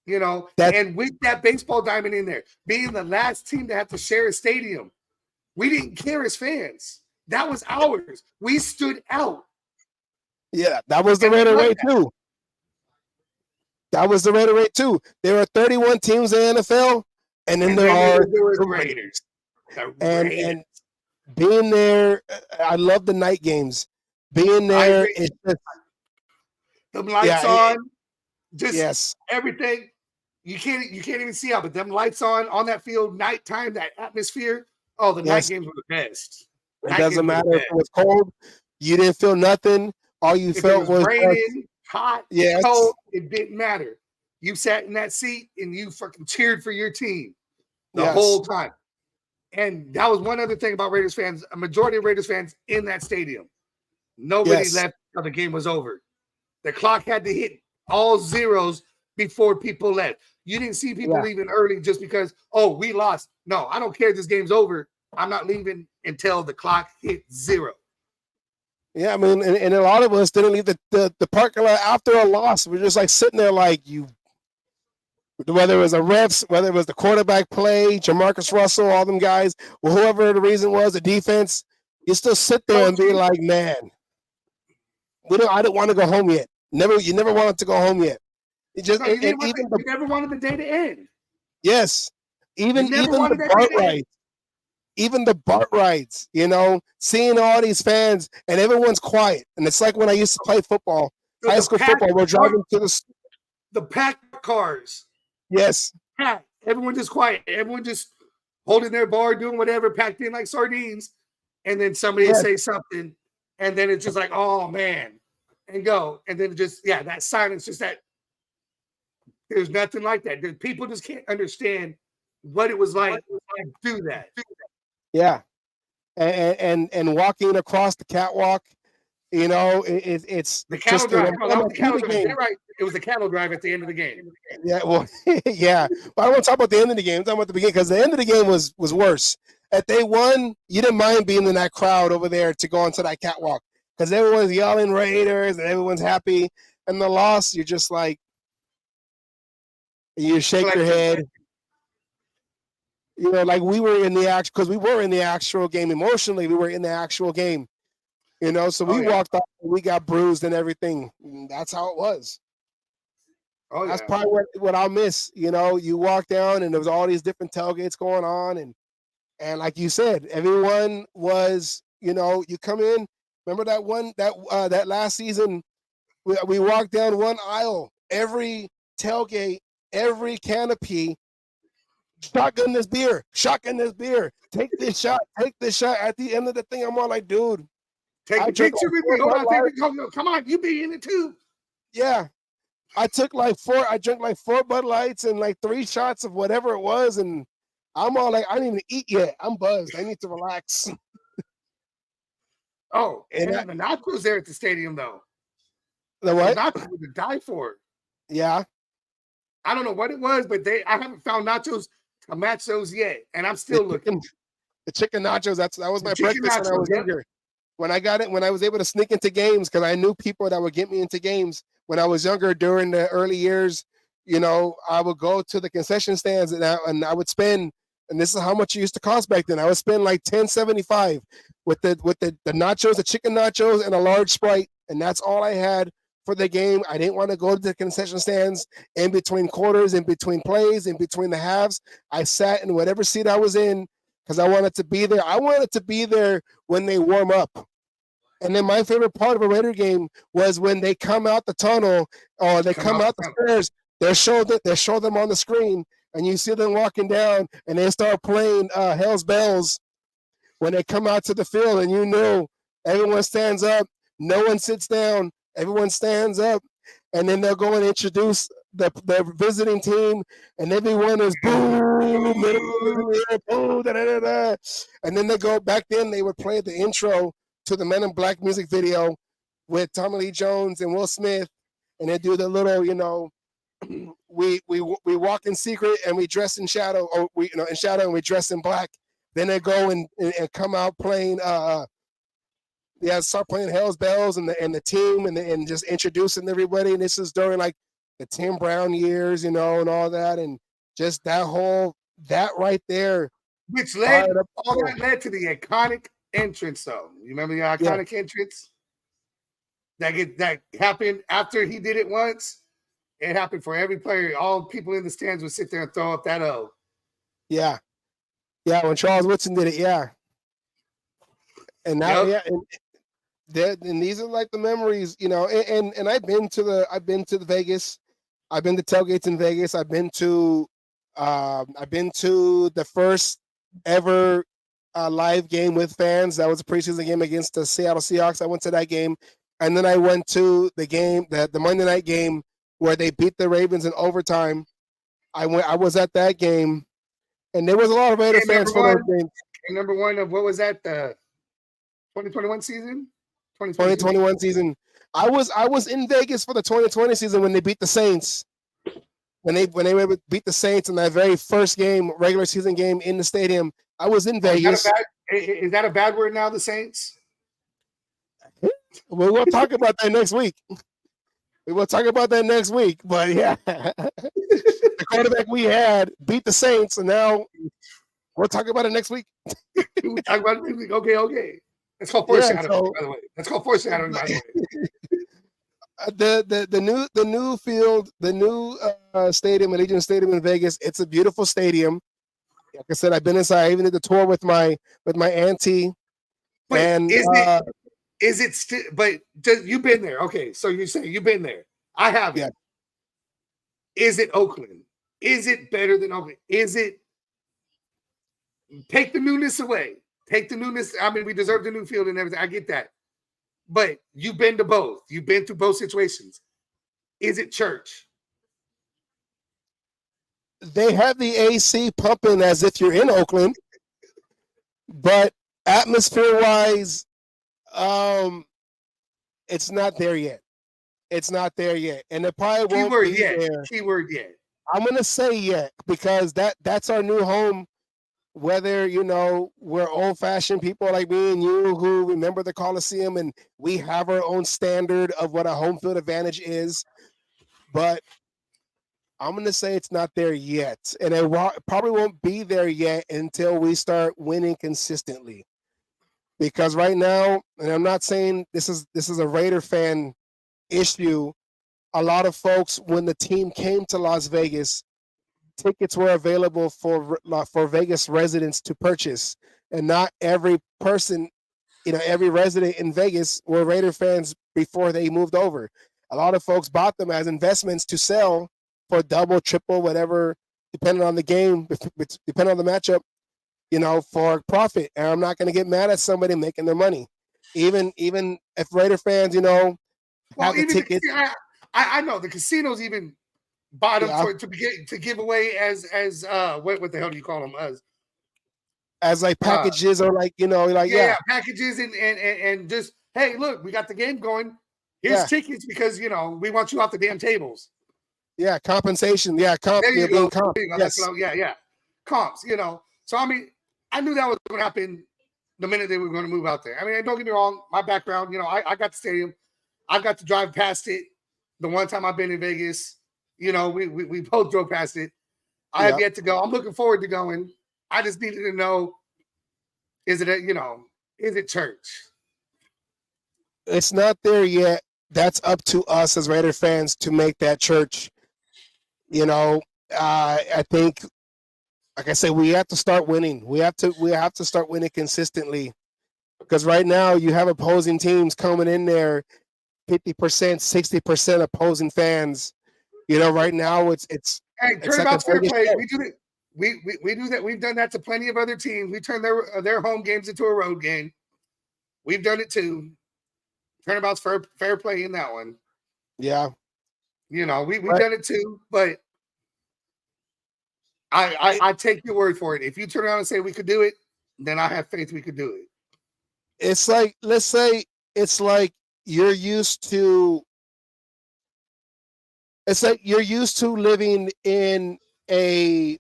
You know, and with that baseball diamond in there, being the last team to have to share a stadium, we didn't care as fans. That was ours. We stood out. Yeah, that was the Raider way too. That was the Raider way too. There are 31 teams in the NFL, and then there are the Raiders. And being there, I love the night games. Being there, it's just the lights on, just everything. You can't even see out, but them lights on that field, nighttime, that atmosphere. Oh, the night games were the best. It doesn't matter if it was cold. You didn't feel nothing. All you felt was raining, hot, cold. It didn't matter. You sat in that seat and you fucking cheered for your team the whole time. And that was one other thing about Raiders fans. A majority of Raiders fans in that stadium. Nobody left until the game was over. The clock had to hit all zeros before people left. You didn't see people leaving early just because, we lost. No, I don't care if this game's over. I'm not leaving until the clock hit zero. Yeah, I mean, and a lot of us didn't leave the parking lot after a loss. We're just like sitting there like whether it was the refs, whether it was the quarterback play, Jamarcus Russell, all them guys, or whoever the reason was, the defense, you still sit there and be like, man, I didn't want to go home yet. You never wanted to go home yet. You never wanted the day to end. Yes. Even the BART rides. Even the BART rides, you know, seeing all these fans and everyone's quiet. And it's like when I used to play football, high school football, we're driving to the packed cars. Yes. Packed. Everyone just quiet. Everyone just holding their bar, doing whatever, packed in like sardines. And then somebody will say something. And then it's just like, oh, man. And go. And then that silence, just that. There's nothing like that. People just can't understand what it was like to do that. Yeah. And walking across the catwalk, you know, it's the cattle drive. They're right. It was the cattle drive at the end of the game. Yeah, well, yeah. But I don't want to talk about the end of the game. I'm talking about the beginning, because the end of the game was worse. If they won, you didn't mind being in that crowd over there to go onto that catwalk, because everyone's yelling Raiders and everyone's happy. And the loss, you're just like, you shake your head. You know, like we were in the actual game emotionally. We were in the actual game, you know. So we walked off and we got bruised and everything. And that's how it was. Oh That's yeah. probably what I'll miss. You know, you walk down and there was all these different tailgates going on, and like you said, everyone was, you know, you come in. Remember that last season, we walked down one aisle, every tailgate, every canopy, shotgun this beer, take this shot, take this shot. At the end of the thing, I'm all like, dude, Take I a drank picture like with me. four Hold Bud on, Light. come on, you be in it too. Yeah, I drank like four Bud Lights and like 3 shots of whatever it was, and I'm all like, I didn't even eat yet. I'm buzzed. I need to relax. Oh, And and the nachos there at the stadium though. the The what? nachos were to die for. Yeah, I don't know what it was, but I haven't found nachos to match those yet, and I'm the still looking. chicken nachos. That was The my chicken breakfast when I nachos, was yep. younger. When I was able to sneak into games because I knew people that would get me into games when I was younger during the early years. You know, I would go to the concession stands and I would spend, and this is how much it used to cost back then. I would spend like $10.75 with the nachos, the chicken nachos, and a large Sprite, and that's all I had for the game. I didn't want to go to the concession stands in between quarters, in between plays, in between the halves. I sat in whatever seat I was in because I wanted to be there. I wanted to be there when they warm up. And then my favorite part of a Raider game was when they come out the tunnel or they come out the stairs. They show them on the screen, and you see them walking down, and they start playing Hell's Bells when they come out to the field, and you know everyone stands up, no one sits down, everyone stands up, and then they'll go and introduce the visiting team, and everyone is boo, boo, da, da, da, da. And then they go back. Then they would play the intro to the Men in Black music video with Tommy Lee Jones and Will Smith, and they do the little, you know, we walk in secret and we dress in shadow, or we, you know, in shadow and we dress in black. Then they go and come out playing start playing Hell's Bells and the team and just introducing everybody. And this is during like the Tim Brown years, you know, and all that, and just that right there, which led all that led to the iconic entrance. Though you remember the iconic entrance that happened after he did it once. It happened for every player. All people in the stands would sit there and throw up that O. Yeah, when Charles Woodson did it, yeah. And now, and these are like the memories, you know. And I've been to the Vegas, I've been to tailgates in Vegas. I've been to the first ever live game with fans. That was a preseason game against the Seattle Seahawks. I went to that game, and then I went to the game, the Monday night game where they beat the Ravens in overtime. I was at that game, and there was a lot of Raider fans for those games. Number one of what was that, the 2021 season? 2021 season. I was in Vegas for the 2020 season when they beat the Saints. When they beat the Saints in that very first game, regular season game in the stadium. I was in Vegas. Is that a bad word now, the Saints? We'll talk about that next week. We will talk about that next week. But yeah, the quarterback we had beat the Saints, and now we'll talk about it next week. We'll talk about it next week. Okay. That's called foreshadowing, by the way. That's called foreshadowing, by the way. The new field, the new stadium, Allegiant Stadium in Vegas. It's a beautiful stadium. Like I said, I've been inside. I even did the tour with my auntie. But and is it still? But you've been there, okay? So you say you've been there. I haven't. Yeah. Is it Oakland? Is it better than Oakland? Is it? Take the newness away. Take the newness. I mean, we deserve the new field and everything. I get that. But you've been to both. You've been through both situations. Is it church? They have the AC pumping as if you're in Oakland, but atmosphere-wise, it's not there yet. It's not there yet, and it probably won't be there. Keyword yet. I'm gonna say yet because that's our new home. Whether, you know, we're old-fashioned people like me and you who remember the Coliseum and we have our own standard of what a home field advantage is, but I'm going to say it's not there yet. And it probably won't be there yet until we start winning consistently. Because right now, and I'm not saying this is a Raider fan issue, a lot of folks, when the team came to Las Vegas, tickets were available for Vegas residents to purchase, and not every person, every resident in Vegas were Raider fans before they moved over. A lot of folks bought them as investments to sell for double, triple, whatever, depending on the game, depending on the matchup, for profit. And I'm not going to get mad at somebody making their money, even if Raider fans, Well, have the even tickets. I know the casinos even bought them Yeah. to give away as what the hell do you call them As like packages or like packages and just, hey, look, we got the game going. Here's Yeah. tickets because we want you off the damn tables. Yeah, compensation. Yeah, There you go. Comp. There you go. Yes. Comps. So I mean, I knew that was going to happen the minute they were going to move out there. I mean, don't get me wrong. My background, I got the stadium. I got to drive past it. The one time I've been in Vegas, we both drove past it. I have yet to go. I'm looking forward to going. I just needed to know, is it church? It's not there yet. That's up to us as Raider fans to make that church. I think, like I said, we have to start winning. We have to start winning consistently, because right now you have opposing teams coming in there, 50%, 60% opposing fans. Right now it's Hey, it's like turnabout's fair play. show. We do it. We do that. We've done that to plenty of other teams. We turn their home games into a road game. We've done it too. Turnabout's fair play in that one. Yeah. We've done it too, but I take your word for it. If you turn around and say we could do it, then I have faith we could do it. It's like, let's say it's like you're used to living in a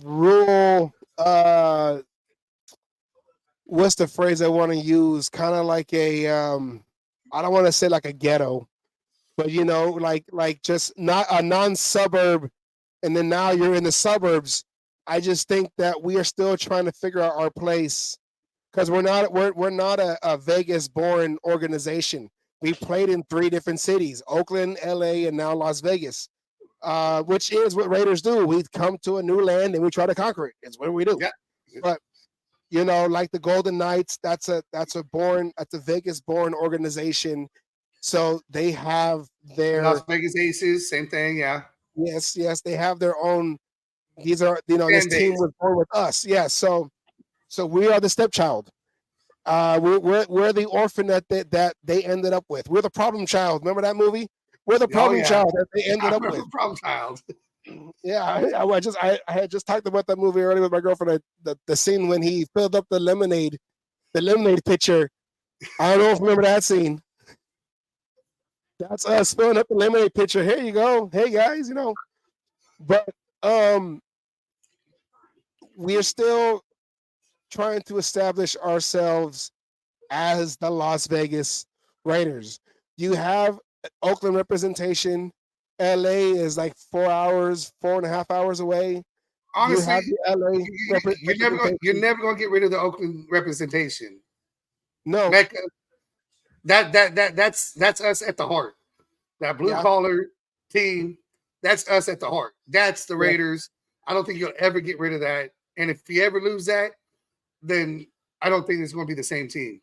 rural, what's the phrase I want to use? Kind of like a I don't want to say like a ghetto, but like just not a non-suburb, and then now you're in the suburbs. I just think that we are still trying to figure out our place, because we're not a Vegas-born organization. We played in 3 different cities: Oakland, LA, and now Las Vegas, which is what Raiders do. We come to a new land and we try to conquer it. It's what we do. Yeah. But like the Golden Knights, that's a Vegas-born organization. So they have their Las Vegas Aces, same thing. Yeah. Yes, they have their own. These are this Fan team base. was born with us. Yeah, so we are the stepchild. We're the orphan that they ended up with. We're the problem child. Remember that movie? We're the problem child that they ended up with. Problem child. Yeah, I had just talked about that movie earlier with my girlfriend. The scene when he filled up the lemonade pitcher. I don't know if you remember that scene. That's us filling up the lemonade pitcher. Here you go. Hey guys, But we are still trying to establish ourselves as the Las Vegas Raiders. You have Oakland representation. LA is like 4.5 hours away. Honestly, you have the LA you're never gonna get rid of the Oakland representation. No, that's us at the heart. That blue collar team, that's us at the heart. That's the Raiders. I don't think you'll ever get rid of that. And if you ever lose that, then I don't think it's going to be the same team.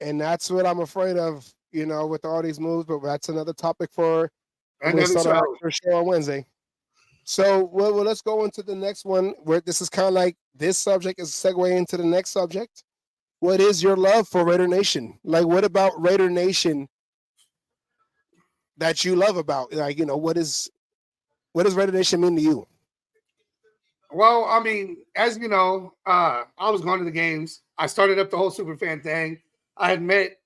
And that's what I'm afraid of, with all these moves. But that's another topic for another show on Wednesday. So, well, let's go into the next one, where this is kind of like this subject is a segue into the next subject. What is your love for Raider Nation? Like, what about Raider Nation that you love about? Like, what does Raider Nation mean to you? Well, I mean, as you know, I was going to the games. I started up the whole super fan thing. I had met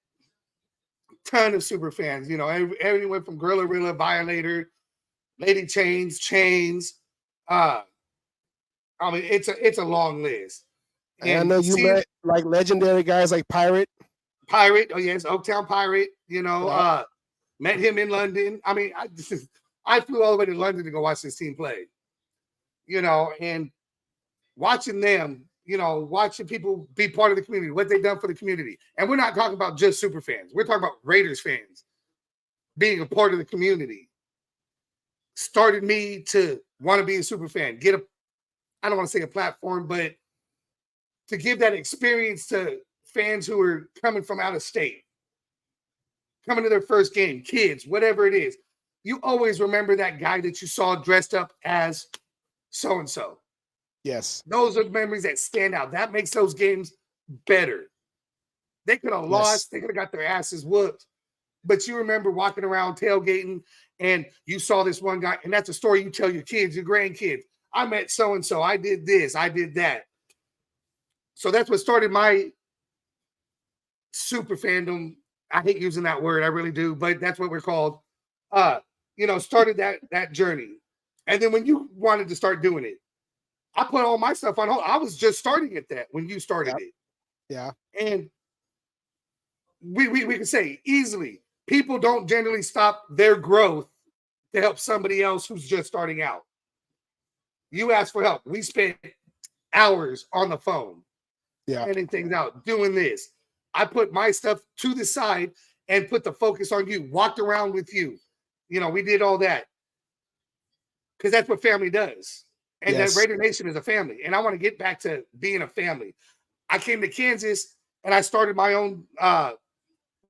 a ton of super fans. Everyone from Gorilla, Violator, Lady Chains. I mean, it's a long list. And I know you met like legendary guys like Pirate. Oh yes, Oaktown Pirate. Met him in London. I mean, I flew all the way to London to go watch this team play. And watching them watching people be part of the community, what they've done for the community. And we're not talking about just super fans. We're talking about Raiders fans being a part of the community. Started me to want to be a super fan. I don't want to say a platform, but to give that experience to fans who are coming from out of state, coming to their first game, kids, whatever it is. You always remember that guy that you saw dressed up as so-and-so. Yes. Those are the memories that stand out. That makes those games better. They could have lost. They could have got their asses whooped. But you remember walking around tailgating and you saw this one guy, and that's a story you tell your kids, your grandkids. I met so-and-so. I did this. I did that. So that's what started my super fandom. I hate using that word. I really do. But that's what we're called. Started that journey. And then when you wanted to start doing it, I put all my stuff on hold. I was just starting at that when you started it. Yeah. And we can say easily, people don't generally stop their growth to help somebody else who's just starting out. You ask for help. We spent hours on the phone, planning things out, doing this. I put my stuff to the side and put the focus on you, walked around with you. We did all that because that's what family does. And that Raider Nation is a family. And I want to get back to being a family. I came to Kansas and I started my own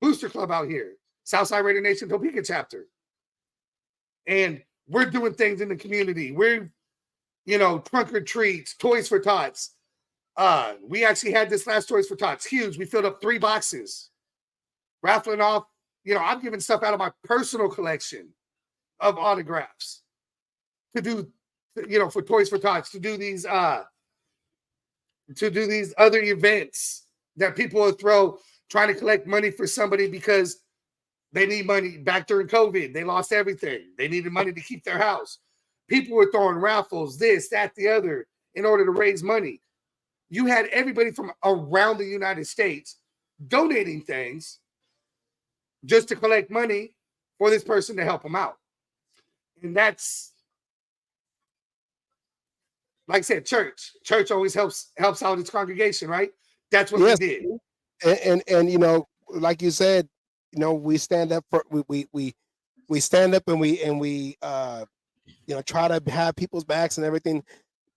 booster club out here, Southside Raider Nation Topeka chapter. And we're doing things in the community. We're, trunk or treats, Toys for Tots. We actually had this last Toys for Tots, huge. We filled up 3 boxes, raffling off. I'm giving stuff out of my personal collection of autographs to do, for Toys for Tots, to do these other events that people will throw, trying to collect money for somebody because they need money. Back during COVID, they lost everything. They needed money to keep their house. People were throwing raffles, this, that, the other, in order to raise money. You had everybody from around the United States donating things just to collect money for this person to help them out. And that's, like I said, church. Church always helps out its congregation, right? That's what we did. And like you said, we stand up for we stand up and we try to have people's backs and everything.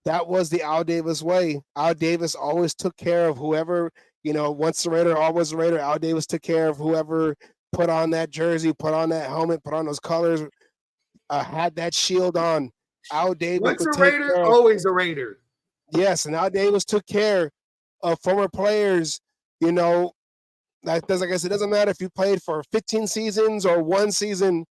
That was the Al Davis way. Al Davis always took care of whoever, once the Raider, always the Raider. Al Davis took care of whoever put on that jersey, put on that helmet, put on those colors, had that shield on. Al Davis once a Raider, always a Raider. Yes, and Al Davis took care of former players. Like I said, it doesn't matter if you played for 15 seasons or 1 season.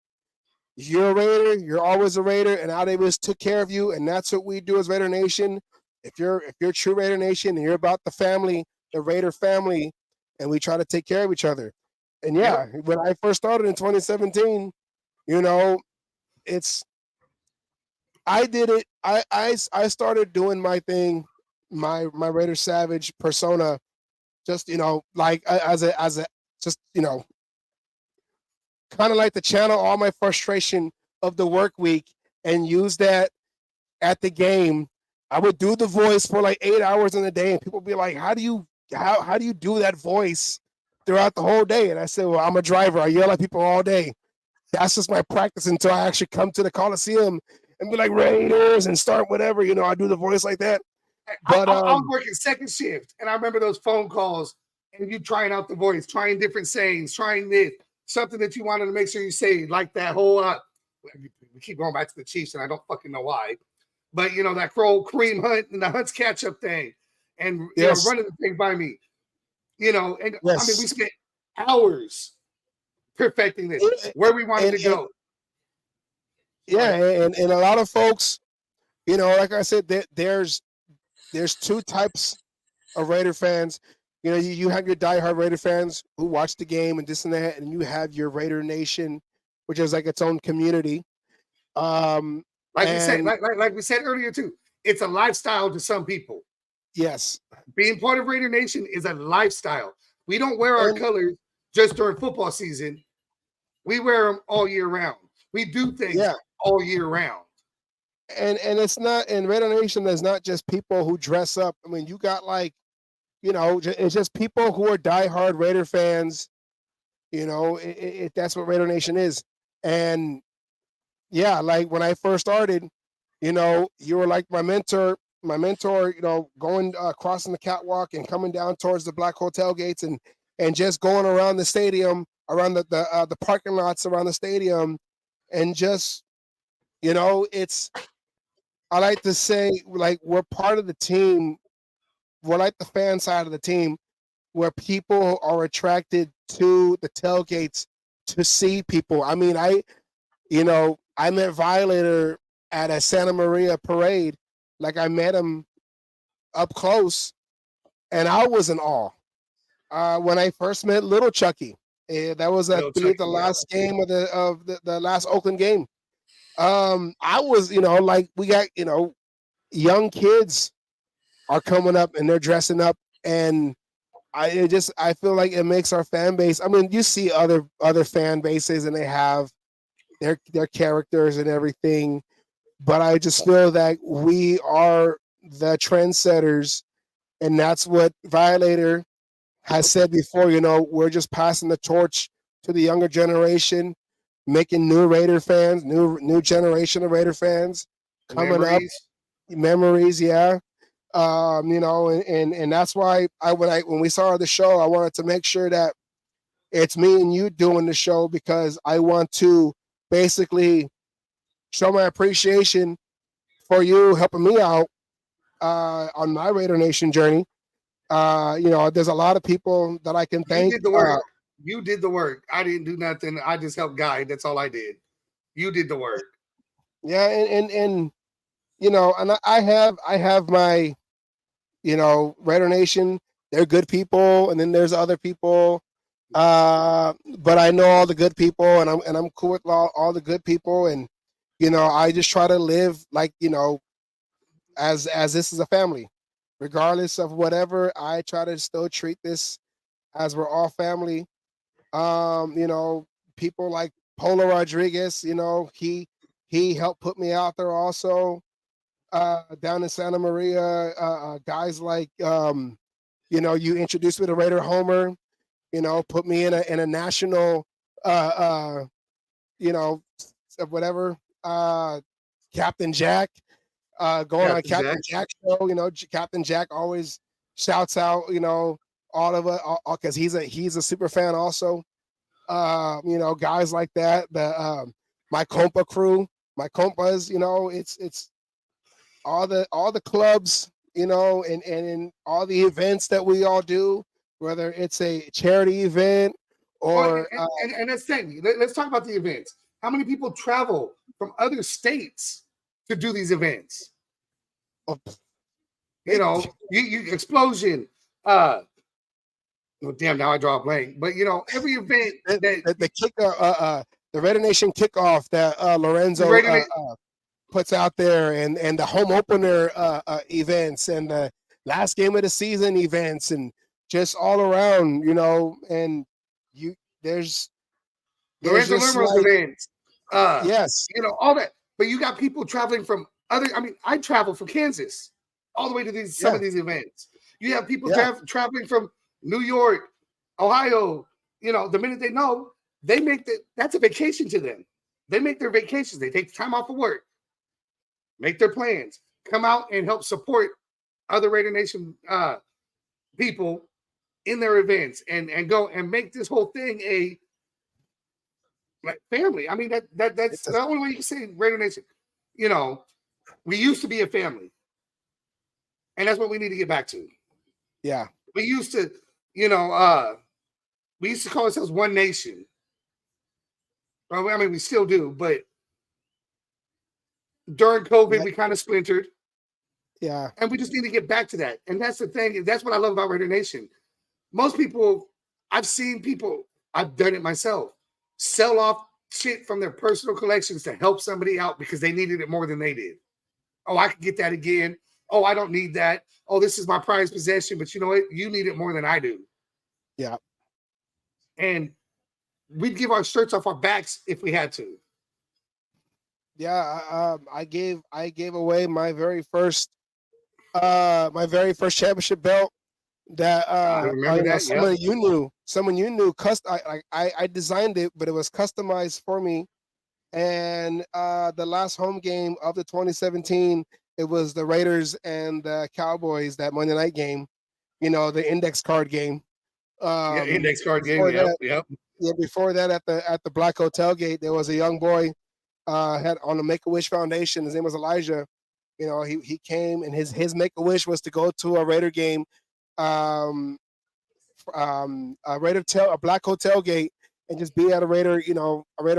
You're a Raider. You're always a Raider, and Al Davis took care of you, and that's what we do as Raider Nation. If you're true Raider Nation and you're about the family, the Raider family, and we try to take care of each other. And when I first started in 2017, I did it. I started doing my thing, my Raider Savage persona, just as a just kind of like to channel all my frustration of the work week and use that at the game. I would do the voice for like 8 hours in a day, and people would be like, how do you do that voice throughout the whole day? And I said, well, I'm a driver. I yell at people all day. That's just my practice until I actually come to the Coliseum and be like, Raiders, and start whatever, I do the voice like that. But I was working second shift, and I remember those phone calls and you trying out the voice, trying different sayings, trying this, something that you wanted to make sure you say, like that whole we keep going back to the Chiefs, and I don't fucking know why. But that Kareem Hunt and the Hunt's catch-up thing, and running the thing by me. And we spent hours perfecting this, where we wanted to go. And a lot of folks, like I said, there's 2 types of Raider fans. You have your diehard Raider fans who watch the game and this and that, and you have your Raider Nation, which is like its own community. Like we said earlier too, it's a lifestyle to some people. Yes, being part of Raider Nation is a lifestyle. We don't wear our colors just during football season. We wear them all year round. We do things all year round. and it's not, and Raider Nation is not just people who dress up. I mean, you got like, it's just people who are diehard Raider fans. That's what Raider Nation is. And yeah, like when I first started, you were like my mentor, going crossing the catwalk and coming down towards the Black Hotel gates and just going around the stadium, around the parking lots around the stadium, and just it's, I like to say, like, we're part of the team. We're like the fan side of the team, where people are attracted to the tailgates to see people. I mean, I met Violator at a Santa Maria parade. Like, I met him up close, and I was in awe. When I first met Little Chucky, that was, I Little believe, Chucky, the yeah. last game of the last Oakland game. I was, like, we got, young kids are coming up and they're dressing up, and I feel like it makes our fan base. I mean, you see other fan bases and they have their characters and everything, but I just feel that we are the trendsetters, and that's what Violator has said before. We're just passing the torch to the younger generation, making new Raider fans, new generation of Raider fans coming up, memories, yeah. And that's why when we started the show, I wanted to make sure that it's me and you doing the show, because I want to basically show my appreciation for you helping me out on my Raider Nation journey. There's a lot of people that I can You thank. did the work. You did the work. I didn't do nothing. I just helped guide. That's all I did. You did the work. Yeah, and and I have my, Raider Nation. They're good people, and then there's other people. But I know all the good people, and I'm cool with all the good people, and I just try to live like, as this is a family, regardless of whatever. I try to still treat this as we're all family. People like Polo Rodriguez, he helped put me out there also, down in Santa Maria. Guys like, you introduced me to Raider Homer, put me in a national, you know, whatever, Captain Jack, going on Captain Captain Jack. Jack show. Captain Jack always shouts out, all of us, because he's a super fan also. Guys like that. My compa crew, my compas, it's all the clubs, and in all the events that we all do, whether it's a charity event Well, or and that's the thing. Let's talk about the events. How many people travel from other states to do these events? uh, You explosion. Well, damn, now I draw a blank. But every event that the kick, the Raider Nation kickoff that the Lorenzo Raider puts out there, and the home opener events, and the last game of the season events, and just all around, and you there's Lorenzo just Limos like, events. yes, All that. But you got people traveling from other. I mean, I traveled from Kansas all the way to some yeah, of these events. You have people yeah, traveling from New York, Ohio. The minute they know, they make that's a vacation to them. They make their vacations. They take time off of work, make their plans, come out and help support other Raider Nation people in their events, and go and make this whole thing a family. I mean, that's it's a, the only way you can say Raider Nation. We used to be a family, and that's what we need to get back to. yeah, We used to, you know, we used to call ourselves one nation. Well, I mean, we still do, but during COVID, yeah, we kind of splintered, yeah, and we just need to get back to that. And that's the thing. That's what I love about Raider Nation. Most people, I've seen people, I've done it myself, sell off shit from their personal collections to help somebody out because they needed it more than they did. Oh, I could get that again. Oh, I don't need that. Oh, this is my prized possession, but you know what? You need it more than I do. yeah. And we'd give our shirts off our backs if we had to. Yeah, I gave away my very first championship belt that I remember that. Yep. someone you knew I designed it, but it was customized for me. And the last home game of the 2017, it was the Raiders and the Cowboys, that Monday night game, the index card game. Yeah. Index card game. Before Yep. that, Yep. yeah, before that at the Black Hotel Gate, there was a young boy had on the Make a Wish Foundation. His name was Elijah. He came, and his Make a Wish was to go to a Raider game, um, a Black Hotel Gate, and just be at a Raider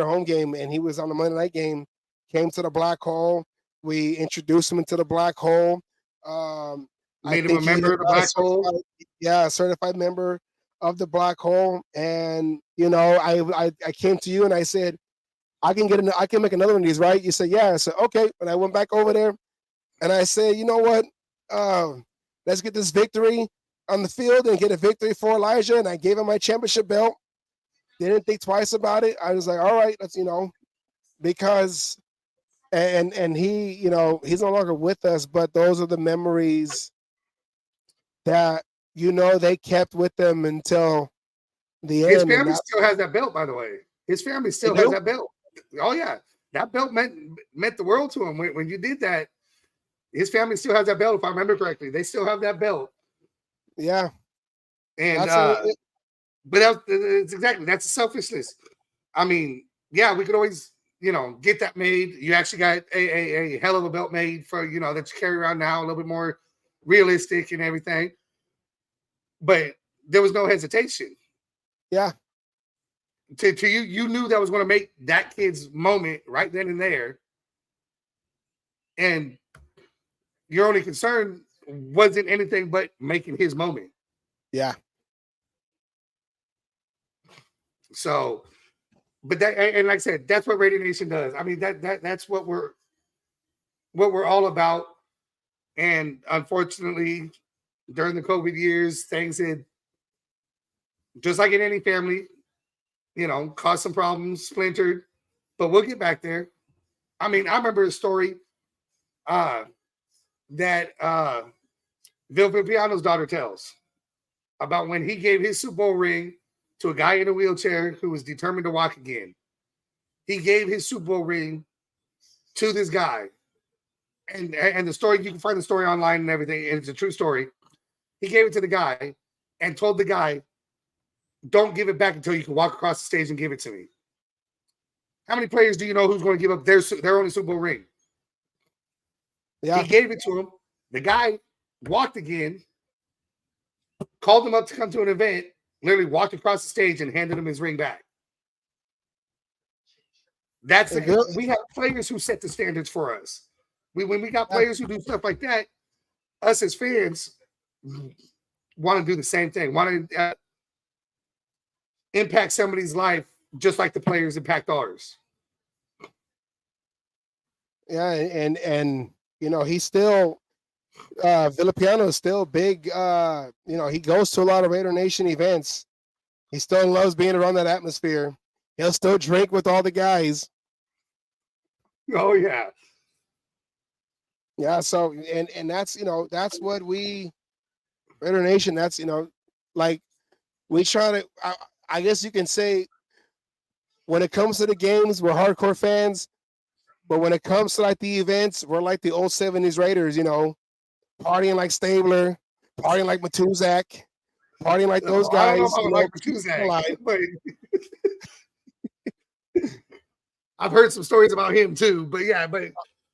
home game. And he was on the Monday night game. Came to the Black Hole. We introduced him into the Black Hole. Um, I Made him a think he member of the Black Hole. a certified member of the Black Hole. And I came to you and I said, I can make another one of these, right? You said, yeah. I said, okay. And I went back over there and I said, you know what? Let's get this victory on the field and get a victory for Elijah. And I gave him my championship belt. Didn't think twice about it. I was like, all right, let's, because and he, he's no longer with us, but those are the memories that they kept with them until the His end. family still has that belt, by the way. His family still has that belt. Oh yeah, that belt meant the world to him when you did that. His family still has that belt, if I remember correctly. They still have that belt. Yeah, and but it's exactly that's the selfishness. I mean, yeah, we could always get that made. You actually got a hell of a belt made for that you carry around now, a little bit more realistic and everything. But there was no hesitation. Yeah. To you knew that was going to make that kid's moment right then and there. And your only concern wasn't anything but making his moment. Yeah. So, but that, and like I said, that's what Raider Nation does. I mean, that's what we're all about. And unfortunately, during the COVID years, things had, just like in any family, caused some problems, splintered, but we'll get back there. I mean, I remember a story that Bill Vipiano's daughter tells about when he gave his Super Bowl ring to a guy in a wheelchair who was determined to walk again. He gave his Super Bowl ring to this guy. And the story, you can find the story online and everything, and it's a true story. He gave it to the guy and told the guy, don't give it back until you can walk across the stage and give it to me. How many players do you know who's going to give up their only Super Bowl ring? Yeah. He gave it to him. The guy walked again, called him up to come to an event, literally walked across the stage and handed him his ring back. We have players who set the standards for us. When we got players who do stuff like that, us as fans want to do the same thing, want to impact somebody's life just like the players impact ours. Yeah, and he's still Villapiano is still big. He goes to a lot of Raider Nation events. He still loves being around that atmosphere. He'll still drink with all the guys. Oh yeah. Yeah, so and that's that's what we Raider Nation, that's like we try to I guess you can say when it comes to the games, we're hardcore fans, but when it comes to like the events, we're like the old 70s Raiders, partying like Stabler, partying like Matuzak, partying like those guys. I don't know like Matuzak, but I've heard some stories about him too. But yeah, but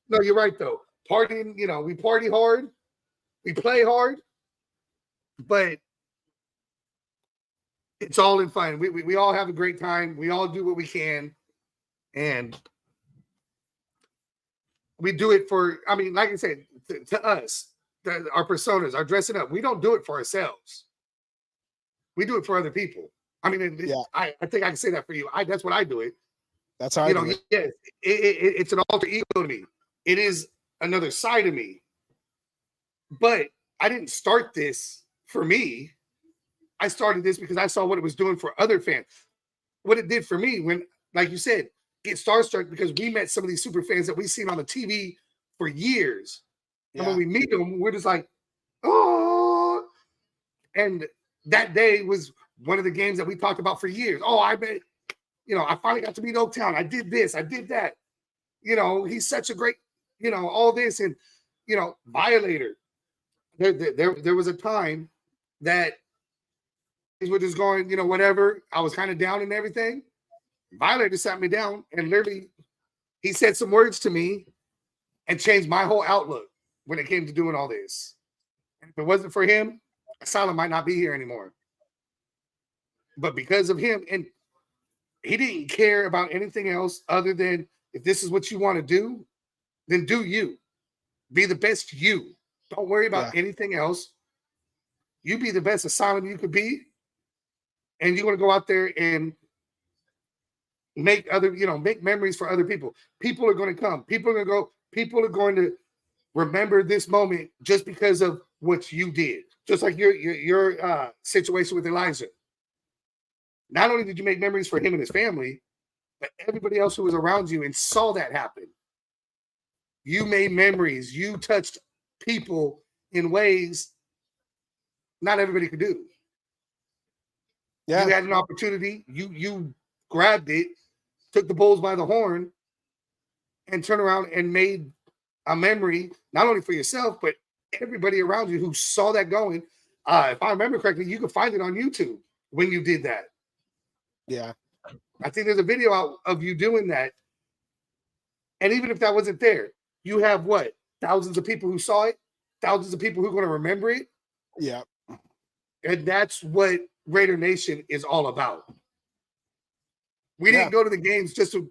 no, you're right though. Partying, we party hard, we play hard, but it's all in fun. We all have a great time. We all do what we can, and we do it for. I mean, like I said, to us, our personas, our dressing up. We don't do it for ourselves. We do it for other people. I mean, I think I can say that for you. That's what I do it. That's how I do it. Yes, it's an alter ego to me. It is another side of me. But I didn't start this for me. I started this because I saw what it was doing for other fans. What it did for me when, like you said, get starstruck because we met some of these super fans that we've seen on the TV for years. And when we meet them, we're just like, oh. And that day was one of the games that we talked about for years. Oh, I bet, I finally got to meet Oaktown. I did this. I did that. He's such a great, all this. And, Violator. There was a time that things were just going, whatever. I was kind of down and everything. Violator sat me down and literally he said some words to me and changed my whole outlook when it came to doing all this. And if it wasn't for him, Asylum might not be here anymore. But because of him, and he didn't care about anything else other than if this is what you want to do, then do you. Be the best you. Don't worry about anything else. You be the best Asylum you could be. And you want to go out there and make memories for other people. People are going to come. People are going to go. People are going to remember this moment just because of what you did. Just like your situation with Elijah. Not only did you make memories for him and his family, but everybody else who was around you and saw that happen. You made memories. You touched people in ways not everybody could do. Yeah. You had an opportunity. You grabbed it, took the bulls by the horn, and turned around and made a memory, not only for yourself, but everybody around you who saw that going. If I remember correctly, you can find it on YouTube when you did that. Yeah. I think there's a video out of you doing that. And even if that wasn't there, you have what? Thousands of people who saw it, thousands of people who are going to remember it. Yeah. And that's what Raider Nation is all about. We didn't go to the games just to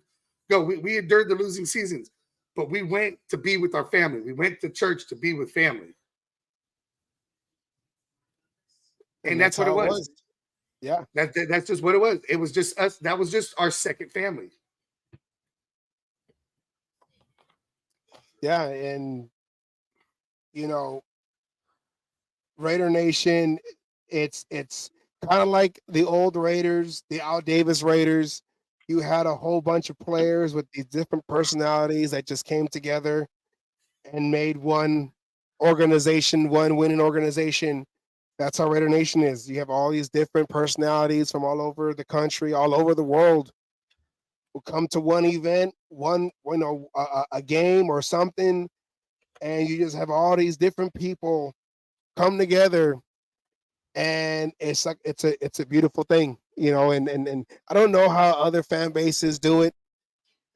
go. We endured the losing seasons, but we went to be with our family. We went to church to be with family. And that's what it was. Yeah. That's just what it was. It was just us. That was just our second family. Yeah. And, Raider Nation, it's kind of like the old Raiders, the Al Davis Raiders. You had a whole bunch of players with these different personalities that just came together and made one organization, one winning organization. That's how Raider Nation is. You have all these different personalities from all over the country, all over the world, who come to one event, a game or something, and you just have all these different people come together, and it's like it's a beautiful thing, and I don't know how other fan bases do it,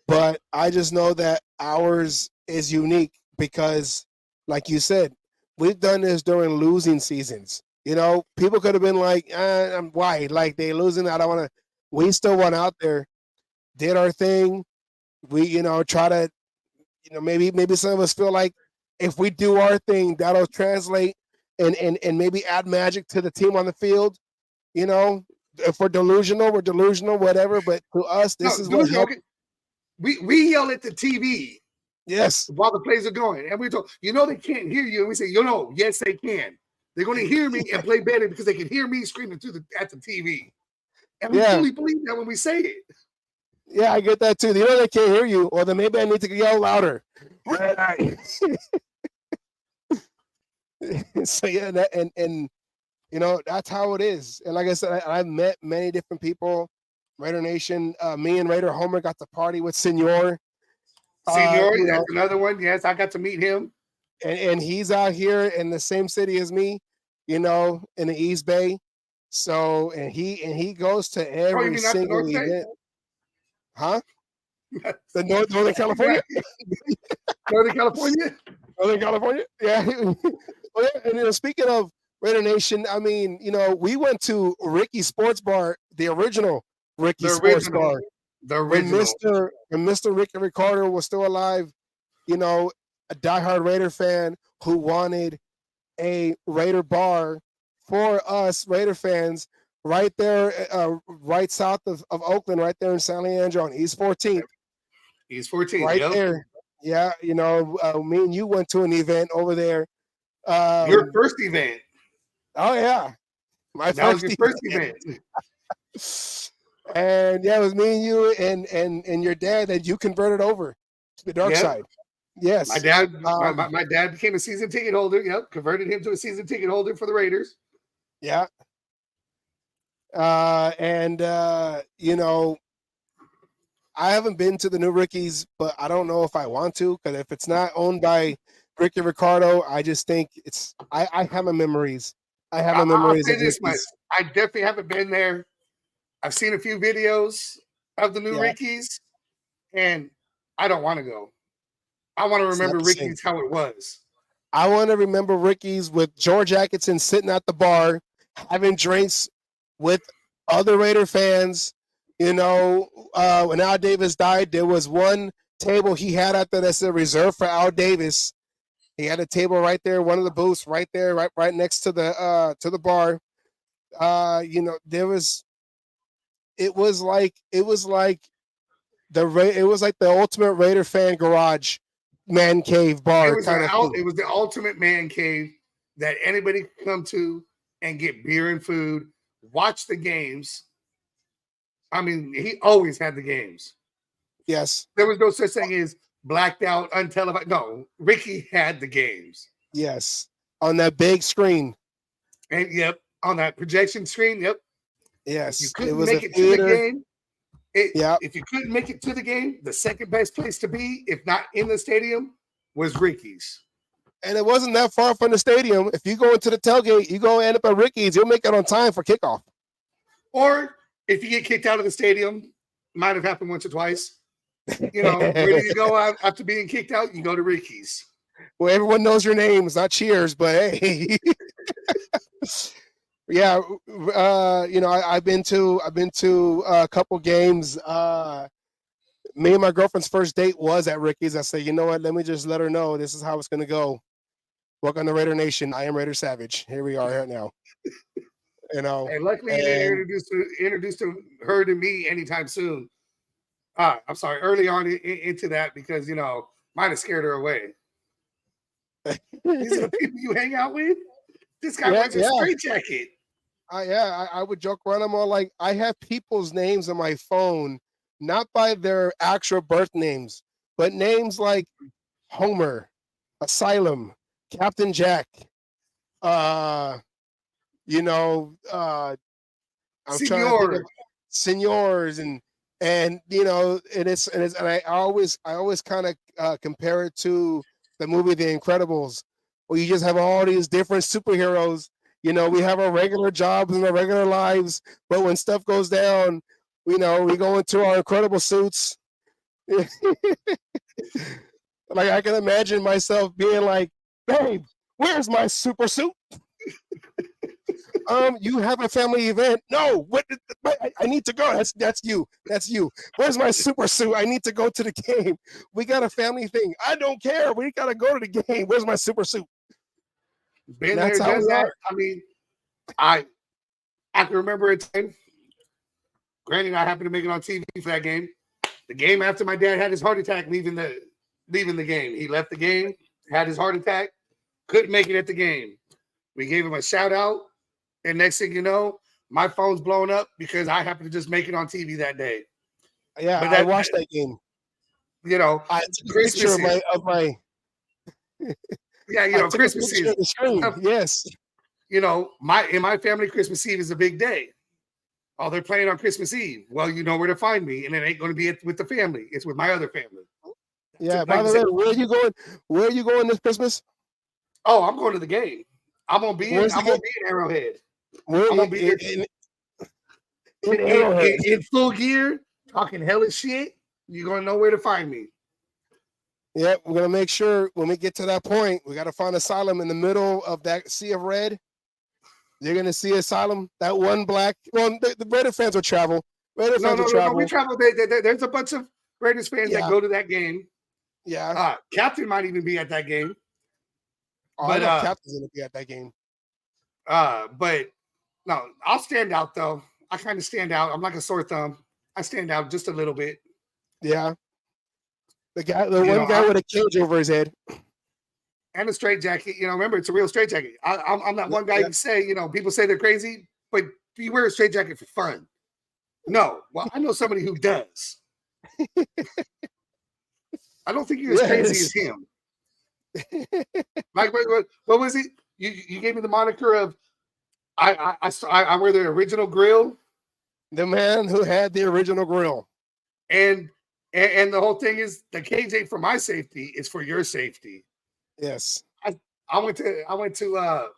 but I just know that ours is unique because, like you said, we've done this during losing seasons. People could have been like, why? Like, they losing, I don't want to. We still went out there, did our thing. We, try to, maybe some of us feel like if we do our thing, that'll translate and maybe add magic to the team on the field. If we're delusional, whatever. But to us, this is what helped. We yell at the TV. Yes. While the plays are going. And we talk, they can't hear you. And we say, yes, they can. They're going to hear me and play better because they can hear me screaming at the TV. And we truly believe that when we say it. Yeah, I get that too. They can't hear you, or then maybe I need to yell louder. So yeah, and that's how it is. And like I said, I've met many different people. Raider Nation, me and Raider Homer got to party with Senor. That's another one. Yes, I got to meet him. And he's out here in the same city as me, in the East Bay. So and he goes to every single event. Huh? The Northern California? Northern California? Northern California? Yeah. Well, and speaking of Raider Nation, I mean, we went to Ricky's Sports Bar, the original Ricky's Sports Bar. The original. When Mr. Ricky Ricardo was still alive, a diehard Raider fan who wanted a Raider bar for us Raider fans right there, right south of Oakland, right there in San Leandro on East 14th. East 14th, right there. Yeah, me and you went to an event over there. Your first event. Oh yeah, that was your first event. And yeah, it was me and you and your dad that you converted over to the dark Yep. side. Yes. My dad became a season ticket holder. Yep, converted him to a season ticket holder for the Raiders. Yeah. I haven't been to the new Rickies, but I don't know if I want to, because if it's not owned by Ricky Ricardo, I just think I have my memories. I have my I'll memories say of this much: Rickies. I definitely haven't been there. I've seen a few videos of the new Yeah, Rickies, and I don't want to go. I want to it's not remember the same. Rickies how it was. I want to remember Rickies with George Atkinson sitting at the bar, having drinks with other Raider fans. When Al Davis died, there was one table he had out there that said reserved for Al Davis. He had a table right there, one of the booths right there, right next to the bar. There was it was like the ultimate Raider fan garage, man cave bar kind of thing. It was the ultimate man cave that anybody could come to and get beer and food, watch the games. I mean, he always had the games. Yes, There was no such thing as blacked out, untelevised. No, Ricky had the games. yes, on that big screen. And yep, on that projection screen, yep. If you Yes, it couldn't was a make it to the theater. game, Yeah, if you couldn't make it to the game, the second best place to be, if not in the stadium, was Ricky's. and it wasn't that far from the stadium. If you go into the tailgate, you go end up at Ricky's. You'll make it on time for kickoff. Or if you get kicked out of the stadium, might have happened once or twice. Where do you go after being kicked out? You go to Ricky's. Well, everyone knows your names, not Cheers, but hey. Yeah, I've been to a couple games. Me and my girlfriend's first date was at Ricky's. I said, you know what? Let me just let her know this is how it's gonna go. Welcome to Raider Nation. I am Raider Savage. Here we are right now. And luckily, you didn't introduce her to me anytime soon. I'm sorry, early on into that because might have scared her away. These are the people you hang out with. This guy wears a straitjacket. I would joke around. I'm all like, I have people's names on my phone, not by their actual birth names, but names like Homer, Asylum, Captain Jack. You know, I'm trying to think of seniors and I always kind of compare it to the movie The Incredibles, where you just have all these different superheroes. We have our regular jobs and our regular lives, but when stuff goes down, we go into our incredible suits. Like I can imagine myself being like, "Babe, where's my super suit?" You have a family event. No, what? I need to go. That's you. That's you. Where's my super suit? I need to go to the game. We got a family thing. I don't care. We gotta go to the game. Where's my super suit? Been there, done that. I mean, I can remember a time. Granted, I happened to make it on TV for that game. The game after my dad had his heart attack leaving the game. He left the game, had his heart attack, couldn't make it at the game. We gave him a shout out. And next thing you know, my phone's blown up because I happened to just make it on TV that day. Yeah, but I watched that game. I took a picture of my yeah, Christmas Eve. Yes. In my family, Christmas Eve is a big day. Oh, they're playing on Christmas Eve. Well, you know where to find me, and it ain't going to be with the family. It's with my other family. Yeah. By the way, where are you going? Where are you going this Christmas? Oh, I'm going to the game. I'm gonna be in Arrowhead. I'm gonna be in full gear, talking hellish shit. You're gonna know where to find me. Yeah, we're gonna make sure when we get to that point, we gotta find Asylum in the middle of that sea of red. You're gonna see Asylum, that one black. Well, the Raider fans will travel. No, we travel. There's a bunch of Raiders fans that go to that game. Yeah, Captain might even be at that game. But Captain's gonna be at that game. But no, I'll stand out though. I kind of stand out. I'm like a sore thumb. I stand out just a little bit. Yeah. The one guy with a cage over his head. And a straitjacket. Remember, it's a real straitjacket. I'm that one guy who say, people say they're crazy, but you wear a straitjacket for fun. No, well, I know somebody who does. I don't think you're as crazy Yes. as him. Like, what was it? You gave me the moniker of I wear the original grill, The man who had the original grill. and and the whole thing is the cage ain't for my safety; it's for your safety. Yes. I went to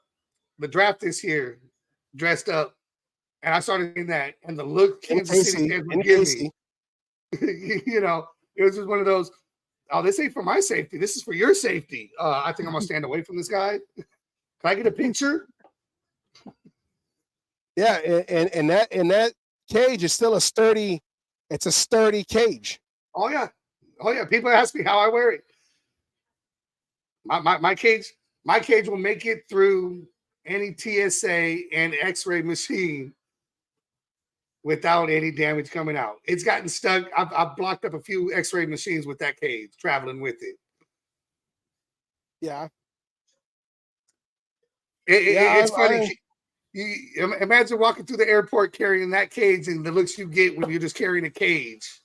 the draft this year, dressed up, and I started in that, and the look In Kansas City Casey. fans would In give me, Casey. it was just one of those. Oh, this ain't for my safety. This is for your safety. I think I'm gonna stand away from this guy. Can I get a picture? Yeah, and that cage is still a sturdy. It's a sturdy cage. Oh yeah, oh yeah. People ask me how I wear it. My cage will make it through any TSA and X-ray machine without any damage coming out. It's gotten stuck. I've blocked up a few X-ray machines with that cage, traveling with it. Yeah. Yeah. It's funny. You imagine walking through the airport carrying that cage and the looks you get when you're just carrying a cage.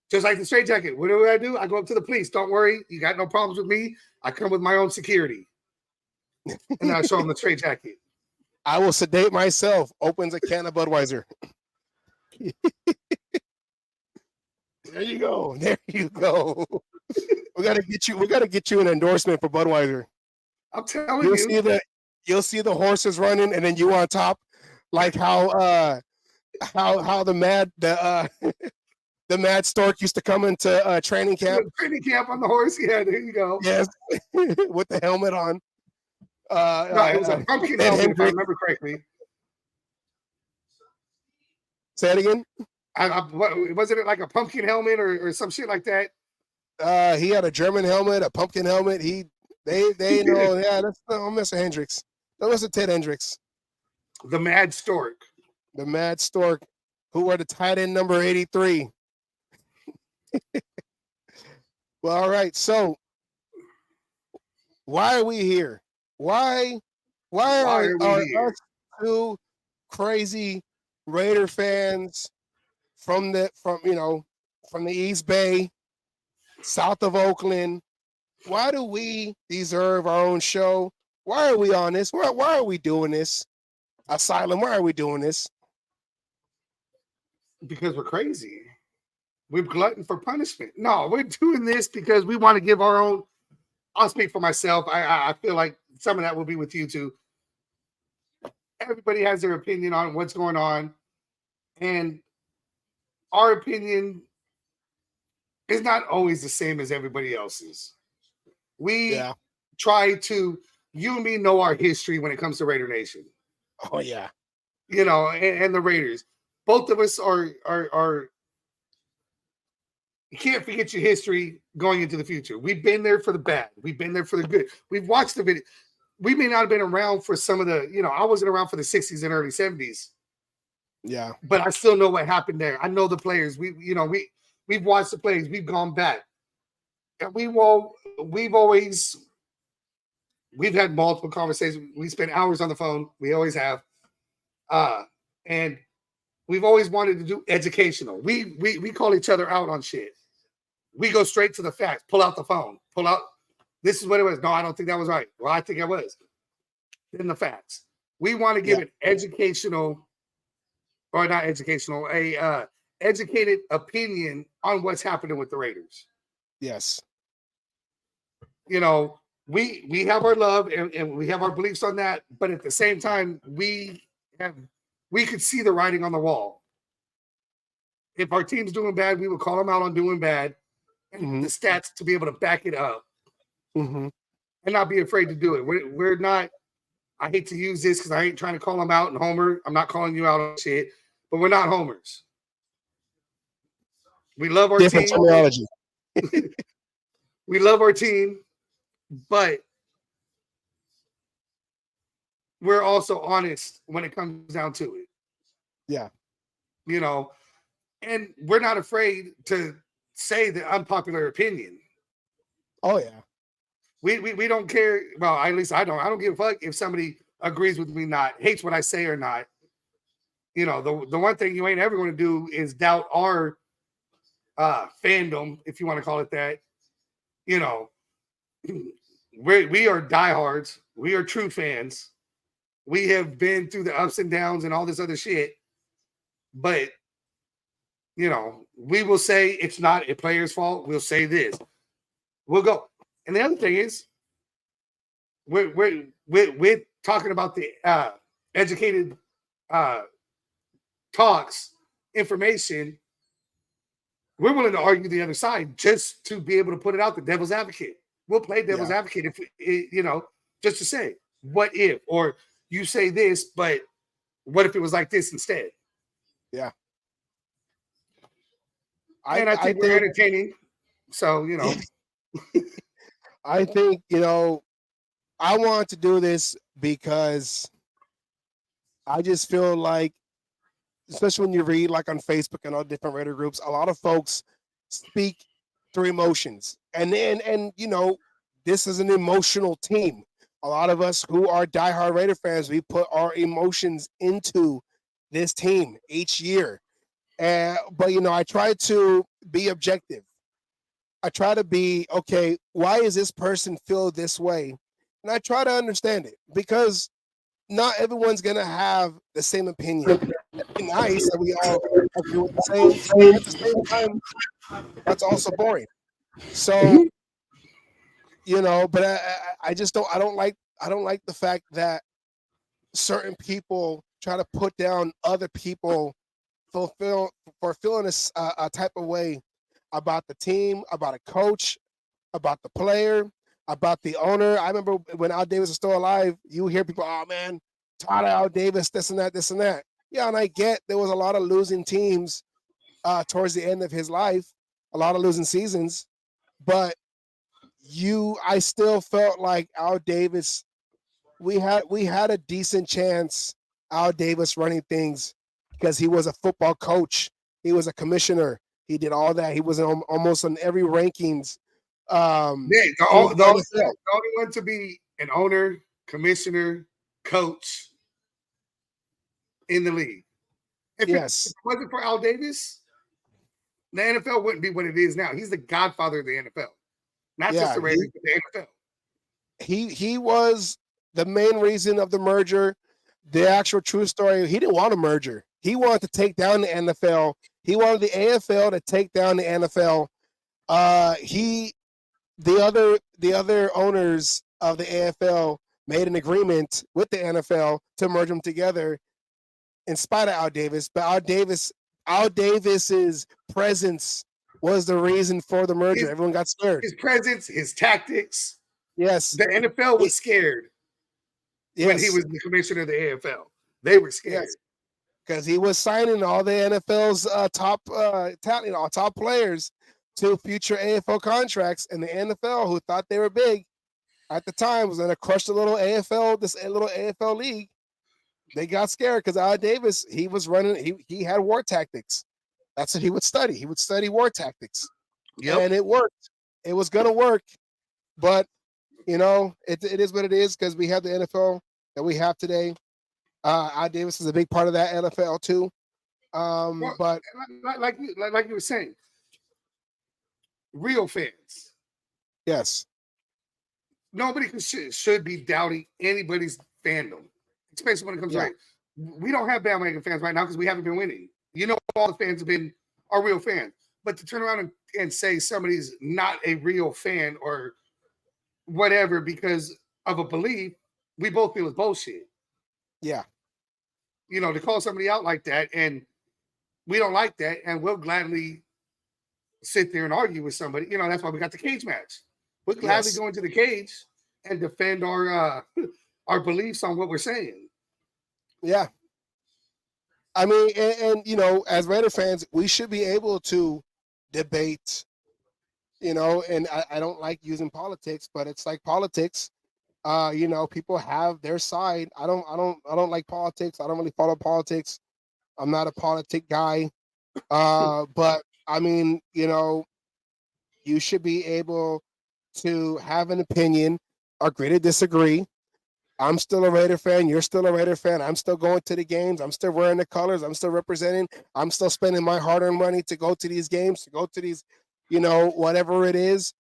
Just like the straight jacket. What do I do? I go up to the police. Don't worry. You got no problems with me. I come with my own security. And then I show them the straight jacket. I will sedate myself. Opens a can of Budweiser. There you go. There you go. We gotta get you. We gotta get you an endorsement for Budweiser. I'm telling You'll you. see you'll see the horses running, and then you on top, like how the mad stork used to come into training camp. Training camp on the horse. Yeah, there you go. Yes, with the helmet on. No, it was a pumpkin helmet, if I remember correctly. Say it again. Wasn't it like a pumpkin helmet or some shit like that? He had a German helmet, a pumpkin helmet. They know. Yeah, that's Mr. Hendricks. That was Ted Hendricks, The Mad Stork. the mad stork, who were the tight end number 83. Well, all right. So, why are we here? Why are we are here? us two crazy Raider fans from the East Bay, south of Oakland? Why do we deserve our own show? Why are we on this? Why are we doing this? Asylum, why are we doing this? Because we're crazy. We're glutton for punishment. No, we're doing this because we want to give our own. I'll speak for myself. I feel like some of that will be with you too. Everybody has their opinion on what's going on, and our opinion is not always the same as everybody else's. We Yeah. try to. You and me know our history when it comes to Raider Nation. Oh yeah. And the Raiders. Both of us are you can't forget your history going into the future. We've been there for the bad. We've been there for the good. We've watched the video. We may not have been around for some of the, I wasn't around for the 60s and early 70s, Yeah. but I still know what happened there. I know the players. We've watched the plays. We've gone back. And we've had multiple conversations. We spent hours on the phone. We always have. And we've always wanted to do educational. We call each other out on shit. We go straight to the facts. Pull out the phone. Pull out. This is what it was. No, I don't think that was right. Well, I think it was. Then the facts. We want to give an educational, or not educational, a educated opinion on what's happening with the Raiders. Yes. We have our love and we have our beliefs on that, but at the same time, we could see the writing on the wall. If our team's doing bad, we would call them out on doing bad, and the stats to be able to back it up, and not be afraid to do it. We're not. I hate to use this because I ain't trying to call them out and homer. I'm not calling you out on shit, but we're not homers. We love our Different team. terminology. We love our team, but we're also honest when it comes down to it. Yeah. And we're not afraid to say the unpopular opinion. Oh yeah. We don't care. Well, at least I don't. I don't give a fuck if somebody agrees with me, not hates what I say or not. you know, the one thing you ain't ever going to do is doubt our fandom, if you want to call it that. You know, we are diehards. We are true fans. We have been through the ups and downs and all this other shit. But, you know, we will say it's not a player's fault. We'll say this. We'll go. And the other thing is, we're talking about the educated talks, information. We're willing to argue the other side just to be able to put it out the devil's advocate. We'll play devil's advocate if you know, just to say, what if, or you say this, but what if it was like this instead? Yeah. I think we're entertaining. So, you know. I think, you know, I want to do this because I just feel like, especially when you read like on Facebook and all different Raider groups, a lot of folks speak through emotions. And you know, this is an emotional team. A lot of us who are diehard Raider fans, we put our emotions into this team each year. But you know, I try to be objective. I try to be okay. Why is this person feel this way? And I try to understand it because not everyone's gonna have the same opinion. It'd be nice that we all agree with the same. At the same time, that's also boring. So you know, but I just don't. I don't like the fact that certain people try to put down other people for feeling a type of way about the team, about a coach, about the player, about the owner. I remember when Al Davis was still alive, you hear people, oh man, Todd Al Davis, this and that, this and that. Yeah, and I get there was a lot of losing teams towards the end of his life, a lot of losing seasons, but I still felt like Al Davis, we had a decent chance, Al Davis running things because he was a football coach, he was a commissioner, he did all that, he was almost on every rankings. The only one to be an owner, commissioner, coach in the league. If it wasn't for Al Davis, the NFL wouldn't be what it is now. He's the godfather of the NFL, not just the Raiders, but the NFL. He was the main reason of the merger. The actual true story, he didn't want a merger. He wanted to take down the NFL. He wanted the AFL to take down the NFL. The other owners of the AFL made an agreement with the NFL to merge them together in spite of Al Davis. But Al Davis's presence was the reason for the merger. Everyone got scared. His presence, his tactics. Yes. The NFL was scared when he was the commissioner of the AFL. They were scared. Because he was signing all the NFL's top top players to future AFL contracts, and the NFL, who thought they were big at the time, was going to crush the little AFL league. They got scared because Al Davis, he was running. He had war tactics. That's what he would study. He would study war tactics, and it worked. It was going to work, but you know, it is what it is because we have the NFL that we have today. Al Davis is a big part of that NFL too. But like you were saying, real fans. Yes. Nobody should be doubting anybody's fandom, especially when it comes to right. We don't have bandwagon fans right now because we haven't been winning. You know, all the fans are real fans. But to turn around and say somebody's not a real fan or whatever because of a belief, we both feel is bullshit. Yeah. You know, to call somebody out like that, and we don't like that, and we'll gladly sit there and argue with somebody. You know, that's why we got the cage match. We'll gladly go into the cage and defend our beliefs on what we're saying. Yeah. I mean, and you know, as Raider fans, we should be able to debate, you know, and I don't like using politics, but it's like politics. You know, people have their side. I don't like politics. I don't really follow politics. I'm not a politic guy. But I mean, you know, you should be able to have an opinion, agree to disagree. I'm still a Raider fan. You're still a Raider fan. I'm still going to the games. I'm still wearing the colors. I'm still representing. I'm still spending my hard-earned money to go to these games, to go to these, whatever it is.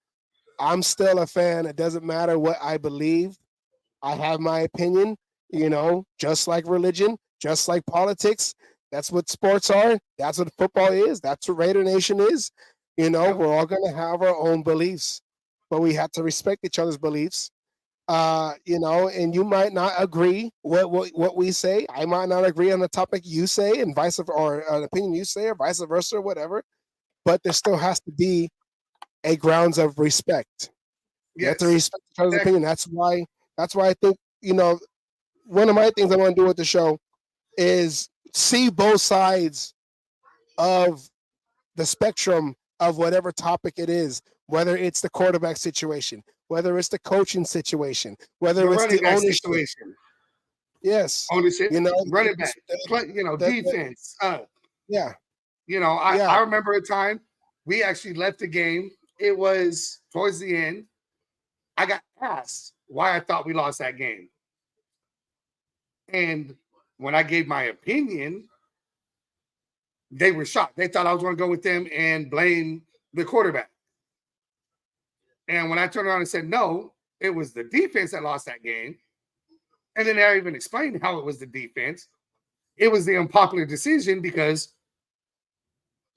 I'm still a fan. It doesn't matter what I believe. I have my opinion, just like religion, just like politics. That's what sports are. That's what football is. That's what Raider Nation is. Yep. We're all going to have our own beliefs, but we have to respect each other's beliefs. And you might not agree what we say. I might not agree on the topic you say, and vice versa, or an opinion you say, or vice versa, or whatever. But there still has to be a grounds of respect. You have to Yes. respect each other's opinion. That's why I think, one of my things I want to do with the show is see both sides of the spectrum of whatever topic it is, whether it's the quarterback situation, whether it's the coaching situation, whether The it's running the back ownership. situation. Yes. Ownership, running back, defense. Yeah. I remember a time we actually left the game. It was towards the end. I got asked why I thought we lost that game. And when I gave my opinion, they were shocked. They thought I was going to go with them and blame the quarterback. And when I turned around and said, no, it was the defense that lost that game. And then I even explained how it was the defense. It was the unpopular decision because,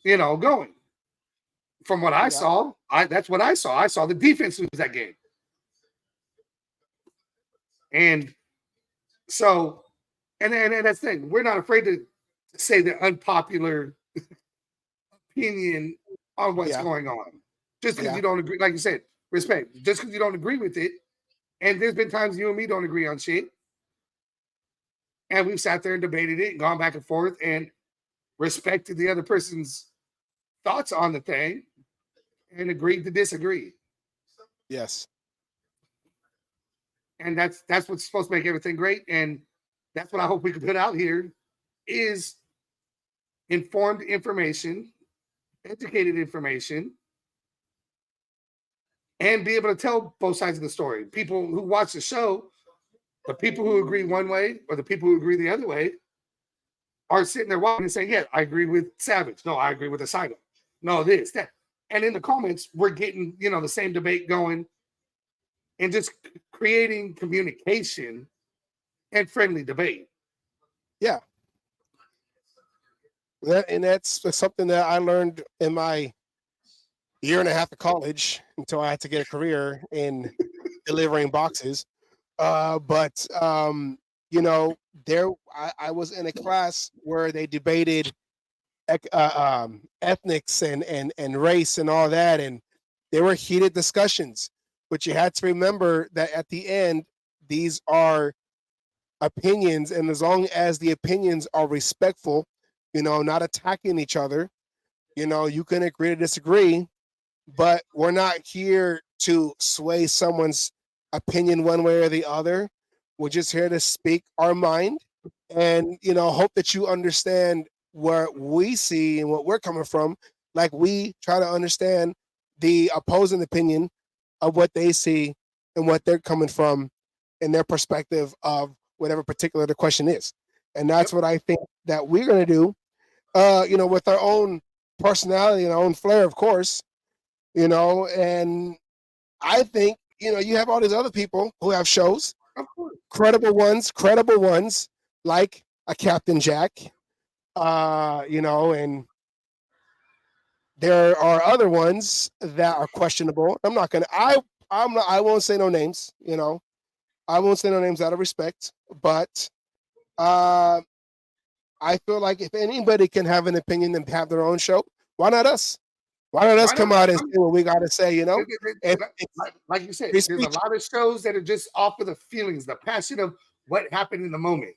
going from what I saw, that's what I saw. I saw the defense lose that game. And so, and that's the thing. We're not afraid to say the unpopular opinion on what's going on. Just because you don't agree, like you said, respect. Just because you don't agree with it. And there's been times you and me don't agree on shit. And we've sat there and debated it and gone back and forth and respected the other person's thoughts on the thing and agreed to disagree. Yes. And that's what's supposed to make everything great. And that's what I hope we can put out here is informed information, educated information, and be able to tell both sides of the story. People who watch the show, the people who agree one way or the people who agree the other way are sitting there watching and saying, yeah, I agree with Savage. No, I agree with Asylum. No, this, that. And in the comments, we're getting, the same debate going and just creating communication and friendly debate. Yeah. That's something that I learned in my year and a half of college until I had to get a career in delivering boxes. I was in a class where they debated ethnics and race and all that, and there were heated discussions. But you had to remember that at the end, these are opinions, and as long as the opinions are respectful, not attacking each other, you can agree to disagree, but we're not here to sway someone's opinion one way or the other. We're just here to speak our mind and, hope that you understand where we see and what we're coming from. Like we try to understand the opposing opinion of what they see and what they're coming from in their perspective of whatever particular the question is. And that's what I think that we're going to do, with our own personality and our own flair, of course, and I think, you have all these other people who have shows, credible ones, like a Captain Jack, and there are other ones that are questionable. I won't say no names, I won't say no names out of respect, but I feel like if anybody can have an opinion and have their own show, why not us? Why not us come out and say what we got to say, And like you said, there's a lot of shows that are just off of the feelings, the passion of what happened in the moment.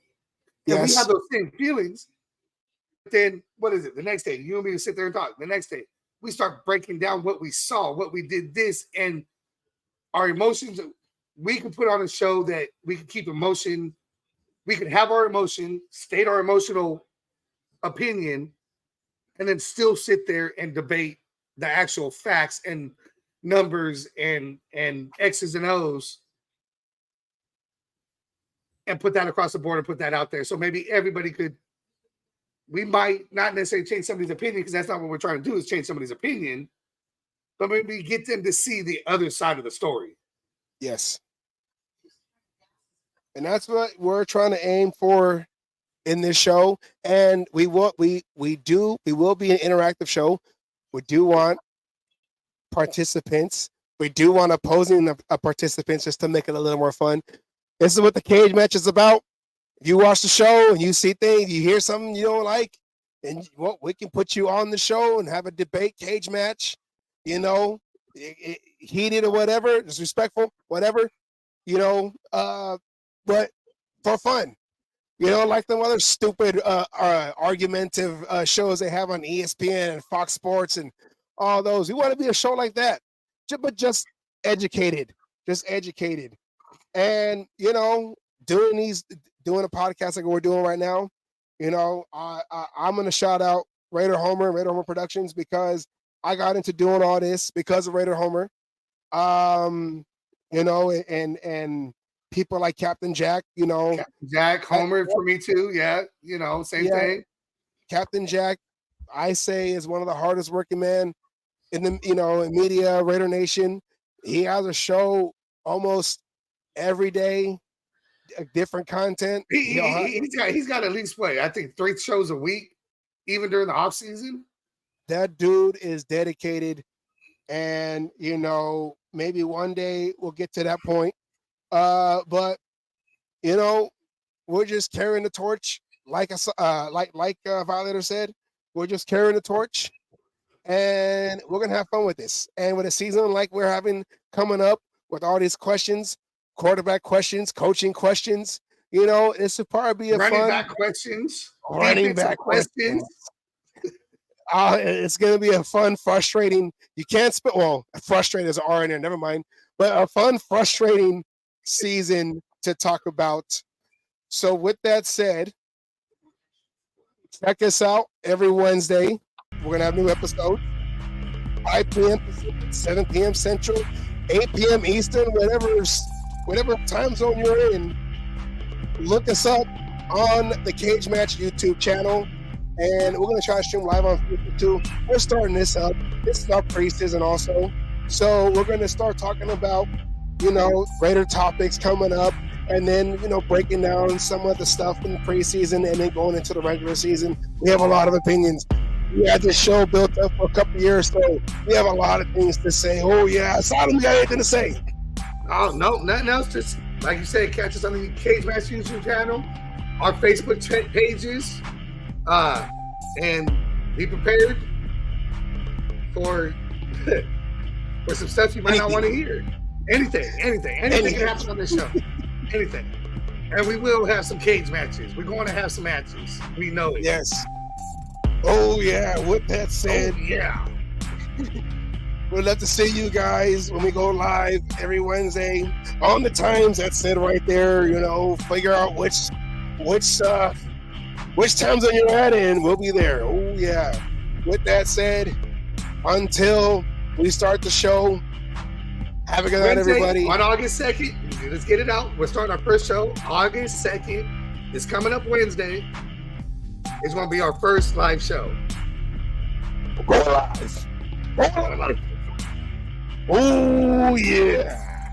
And we have those same feelings. But then, what is it? The next day, you and me sit there and talk. The next day, we start breaking down what we saw, what we did this, and our emotions. We can put on a show that we can keep emotion. We can have our emotion, state our emotional opinion, and then still sit there and debate the actual facts and numbers and X's and O's. and put that across the board and put that out there. So maybe everybody could. We might not necessarily change somebody's opinion because that's not what we're trying to do. Is change somebody's opinion, but maybe get them to see the other side of the story. Yes. And that's what we're trying to aim for in this show. And we will be an interactive show. We do want participants. We do want opposing participants just to make it a little more fun. This is what the cage match is about. If you watch the show and you see things, you hear something you don't like, and we can put you on the show and have a debate cage match, heated or whatever, disrespectful, whatever, but for fun, like them other stupid argumentative shows they have on ESPN and Fox Sports and all those. We want to be a show like that, but just educated, and doing a podcast like we're doing right now. I'm gonna shout out Raider Homer Productions, because I got into doing all this because of Raider Homer. And people like Captain Jack, Captain Jack, Homer for me too. Yeah, same thing. Captain Jack, I say, is one of the hardest working men in the in media, Raider Nation. He has a show almost every day, different content. He's got at least I think 3 shows a week, even during the off season. That dude is dedicated, and maybe one day we'll get to that point. But we're just carrying the torch, like Violator said. We're just carrying the torch, and we're gonna have fun with this. And with a season like we're having coming up, with all these questions, quarterback questions, coaching questions, this would probably be a running fun back questions, running back questions. It's going to be a fun, frustrating. You can't spit. Well, frustrating is R in there. Never mind. But a fun, frustrating season to talk about. So, with that said, check us out every Wednesday. We're going to have new episodes. 5 p.m. Pacific, 7 p.m. Central, 8 p.m. Eastern, whatever time zone you're in. Look us up on the Cage Match YouTube channel. And we're going to try to stream live on Facebook too. We're starting this up. This is our preseason also. So we're going to start talking about, Raider topics coming up, and then, breaking down some of the stuff in the preseason and then going into the regular season. We have a lot of opinions. We had this show built up for a couple of years, so we have a lot of things to say. Oh, yeah, Asylum got anything to say? Oh, no, nothing else. Just, like you said, catch us on the Cage Match YouTube channel, our Facebook pages. And be prepared for some stuff you might not want to hear. Anything can happen on this show. Anything. And we will have some cage matches. We're going to have some matches. We know it. Yes. Oh yeah. With that said, yeah. We'd love to see you guys when we go live every Wednesday on the times that said right there. Figure out which time zone you're at, and we'll be there. Oh, yeah. With that said, until we start the show, have a good night, everybody. On August 2nd, let's get it out. We're starting our first show. August 2nd is coming up Wednesday. It's going to be our first live show. Go live. Oh, yeah.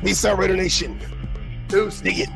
Peace out, Raider Nation. Deuce. Dig it.